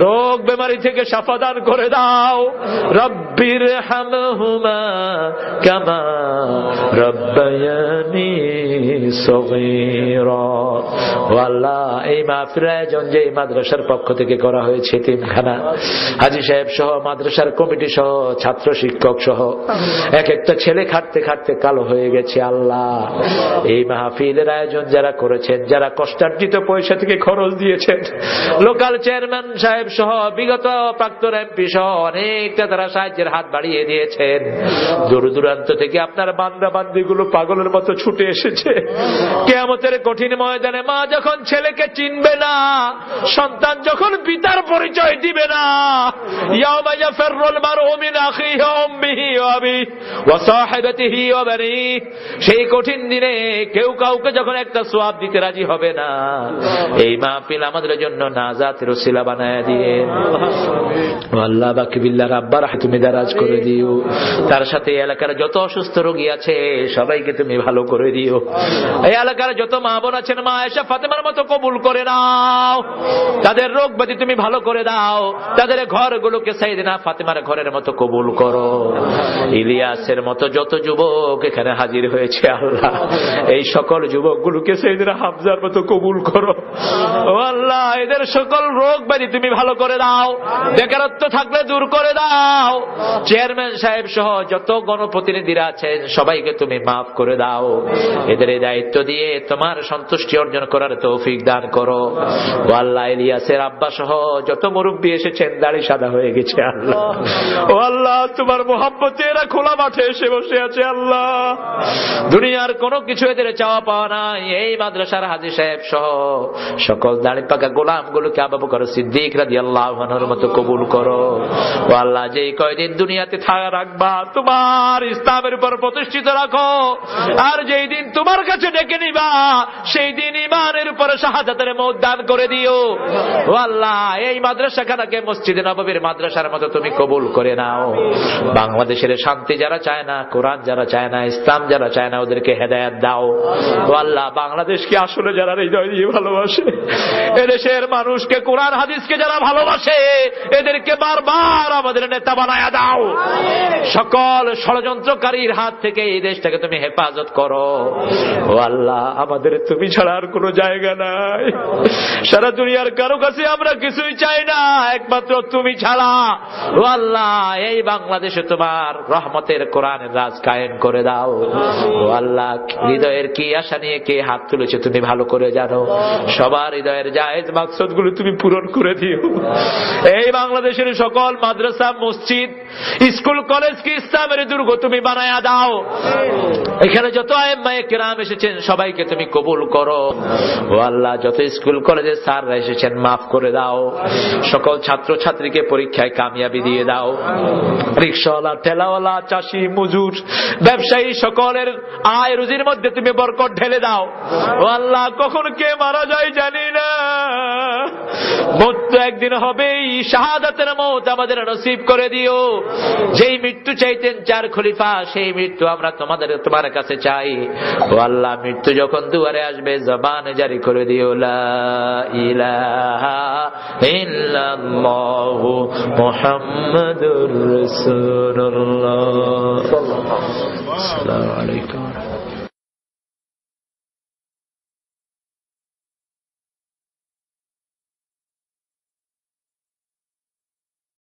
রোগ বেমারি থেকে শাফা দান করে দাও। রব্বির হামহুমা কামা রব্বায়ানি সগীরা। ও আল্লাহ, এই মাহফিল আয়োজন যে মাদ্রাসার পক্ষ থেকে করা হয়েছে, এতিমখানা, হাজী সাহেব সহ মাদ্রাসার কমিটি সহ ছাত্র শিক্ষক সহ এক একটা ছেলে খাটতে খাটতে কালো হয়ে গেছে। আল্লাহ, এই মাহফিলের আয়োজন যারা করেছেন, যারা কষ্টার্জিত পয়সা থেকে খরচ দিয়েছেন, লোকাল চেয়ারম্যান সাহেব সহ বিগত প্রাক্তন এমপি সহ অনেকটা তারা সাহায্যের হাত বাড়িয়ে দিয়েছেন। দূর দূরান্ত থেকে আপনার বান্দা বান্দিগুলো পাগলের মতো ছুটে এসেছে। কিয়ামতের কঠিন ময়দানে মা যখন ছেলেকে চিনবে না, সন্তান যখন পিতার পরিচয় দিবে না, ইয়াউমা ইয়াফিরুল মারউ মিন আখিহি ওয়া উম্মিহি ওয়া আবিহি ওয়া সাহিবাতিহি ওয়া বানিহি, সেই কঠিন দিনে কেউ কাউকে যখন একটা সওয়াব দিতে রাজি হবে না, এই মাহফিল আমাদের জন্য নাজাতের ওসিলা বানায়া দিয়েন। আল্লাহ, বাকি বিল্লাহ রাব্বার তুমি দারাজ করে দিও। তার সাথে এলাকার যত অসুস্থ রোগী আছে সবাইকে তুমি ভালো করে দিও। এই এলাকার যত মা বোন আছেন, মা আয়েশা ফাতেমার মতো কবুল করে নাও। তাদের রোগ ব্যাধি তুমি ভালো করে দাও। তাদের ঘরগুলোকে সাইয়েদনা ফাতেমার ঘরের মতো কবুল করো। ইলিয়াসের মতো যত যুবক এখানে হাজির হয়েছে, আল্লাহ এই সকল যুবকগুলোকে সাইয়েদনা হামজার মতো কবুল করো। ও আল্লাহ, এদের সকল রোগ ব্যাধি তুমি ভালো করে দাও। বেকারত্ব থাকলে দূর করে দাও। চেয়ারম্যান সাহেব সহ যত গণপ্রতিনিধিরা আছেন সবাইকে তুমি মাফ করে দাও। এদের এই দায়িত্ব দিয়ে তোমার সন্তুষ্টি অর্জন করার তৌফিক দান করো। ও আল্লাহ, ইলিয়াসের আব্বা সহ যত মুরব্বী এসেছেন দাড়ি সাদা হয়ে হয়ে গেছে আল্লাহ। ও আল্লাহ, তোমার মোহাব্বতে এরা খোলা মাঠে এসে বসে আছে আল্লাহ। দুনিয়ার কোনো কিছু এদের চাওয়া পাওয়া নাই। এই মাদ্রাসার হাজী সাহেব সহ সকল দাড়ি পাকা গোলাম গুলোকে আবু বকর সিদ্দিক রাদিয়াল্লাহু আনহুর মতো কবুল করো। ও আল্লাহ, যেই কয়দিন দুনিয়াতে থাকা রাখবা তোমার ইসলামের উপর প্রতিষ্ঠিত রাখো, আর যেই দিন তোমার কাছে ডেকে নিবা সেই দিন ঈমানের উপরে শাহাদাতের মওত দান করে দিও। ও আল্লাহ, এই মাদ্রাসাখানাকে মসজিদে নববীর মাদ্রাসার মতো তুমি কবুল করে নাও। বাংলাদেশের শান্তি যারা চায় না, কোরআন যারা চায় না, ইসলাম যারা চায় না, ওদেরকে হেদায়েত দাও। ও আল্লাহ, বাংলাদেশকে আসলে যারা হৃদয় দিয়ে ভালোবাসে, এদেশের মানুষকে কোরআন হাদিসকে যারা ভালোবাসে, এদেরকে বারবার আমাদের নেতা বানায়া দাও। সকল ষড়যন্ত্রকারীর হাত থেকে এই দেশটাকে তুমি হেফাজত করো। ও আল্লাহ, আমাদের তুমি ছাড়া আর কোনো জায়গা নাই। সারা দুনিয়ার কারো কাছে আমরা কিছুই চাই না, একমাত্র তুমি ছাড়া। ও আল্লাহ, এই বাংলাদেশে তোমার রহমতের কোরআনের রাজ কায়েম করে দাও। ও আল্লাহ, হৃদয়ের কি আশা নিয়ে কে হাত তুলেছে তুমি ভালো করে জানো। সবার হৃদয়ের জায়েজ মাকসুদ গুলো তুমি পূরণ করে দিও। এই বাংলাদেশের সকল মাদ্রাসা, মসজিদ, স্কুল, কলেজকে ইসলামের দুর্গ তুমি বানায়া দাও। এখানে যত আইম্মায়ে কেরাম এসেছেন সবাইকে তুমি কবুল করো। ও আল্লাহ, যত স্কুল কলেজের স্যাররা এসেছেন মাফ করে দাও। সকল ছাত্র ছাত্রীকে পরীক্ষায় কামিয়াবি দিয়ে দাও। রিকশাওয়ালা, ঠেলাওয়ালা, চাষি, মজুর, ব্যবসায়ী সকলের আয় রুজির মধ্যে তুমি বরকত ঢেলে দাও। ও আল্লাহ, কখন কে মারা যায় জানি না, মত তো একদিন হবেই। শাহাদাতের মওত আমাদের নসিব করে দিও। যেই মৃত্যু চাইতেন চার খলিফা, সেই মৃত্যু আমরা তোমার কাছে চাই। ও আল্লাহ, মৃত্যু যখন দুয়ারে আসবে জবানে জারি করে দিও লা ইলাহা ইল্লাল্লাহু মুহাম্মাদুর রাসূলুল্লাহ। আসসালামু আলাইকুম।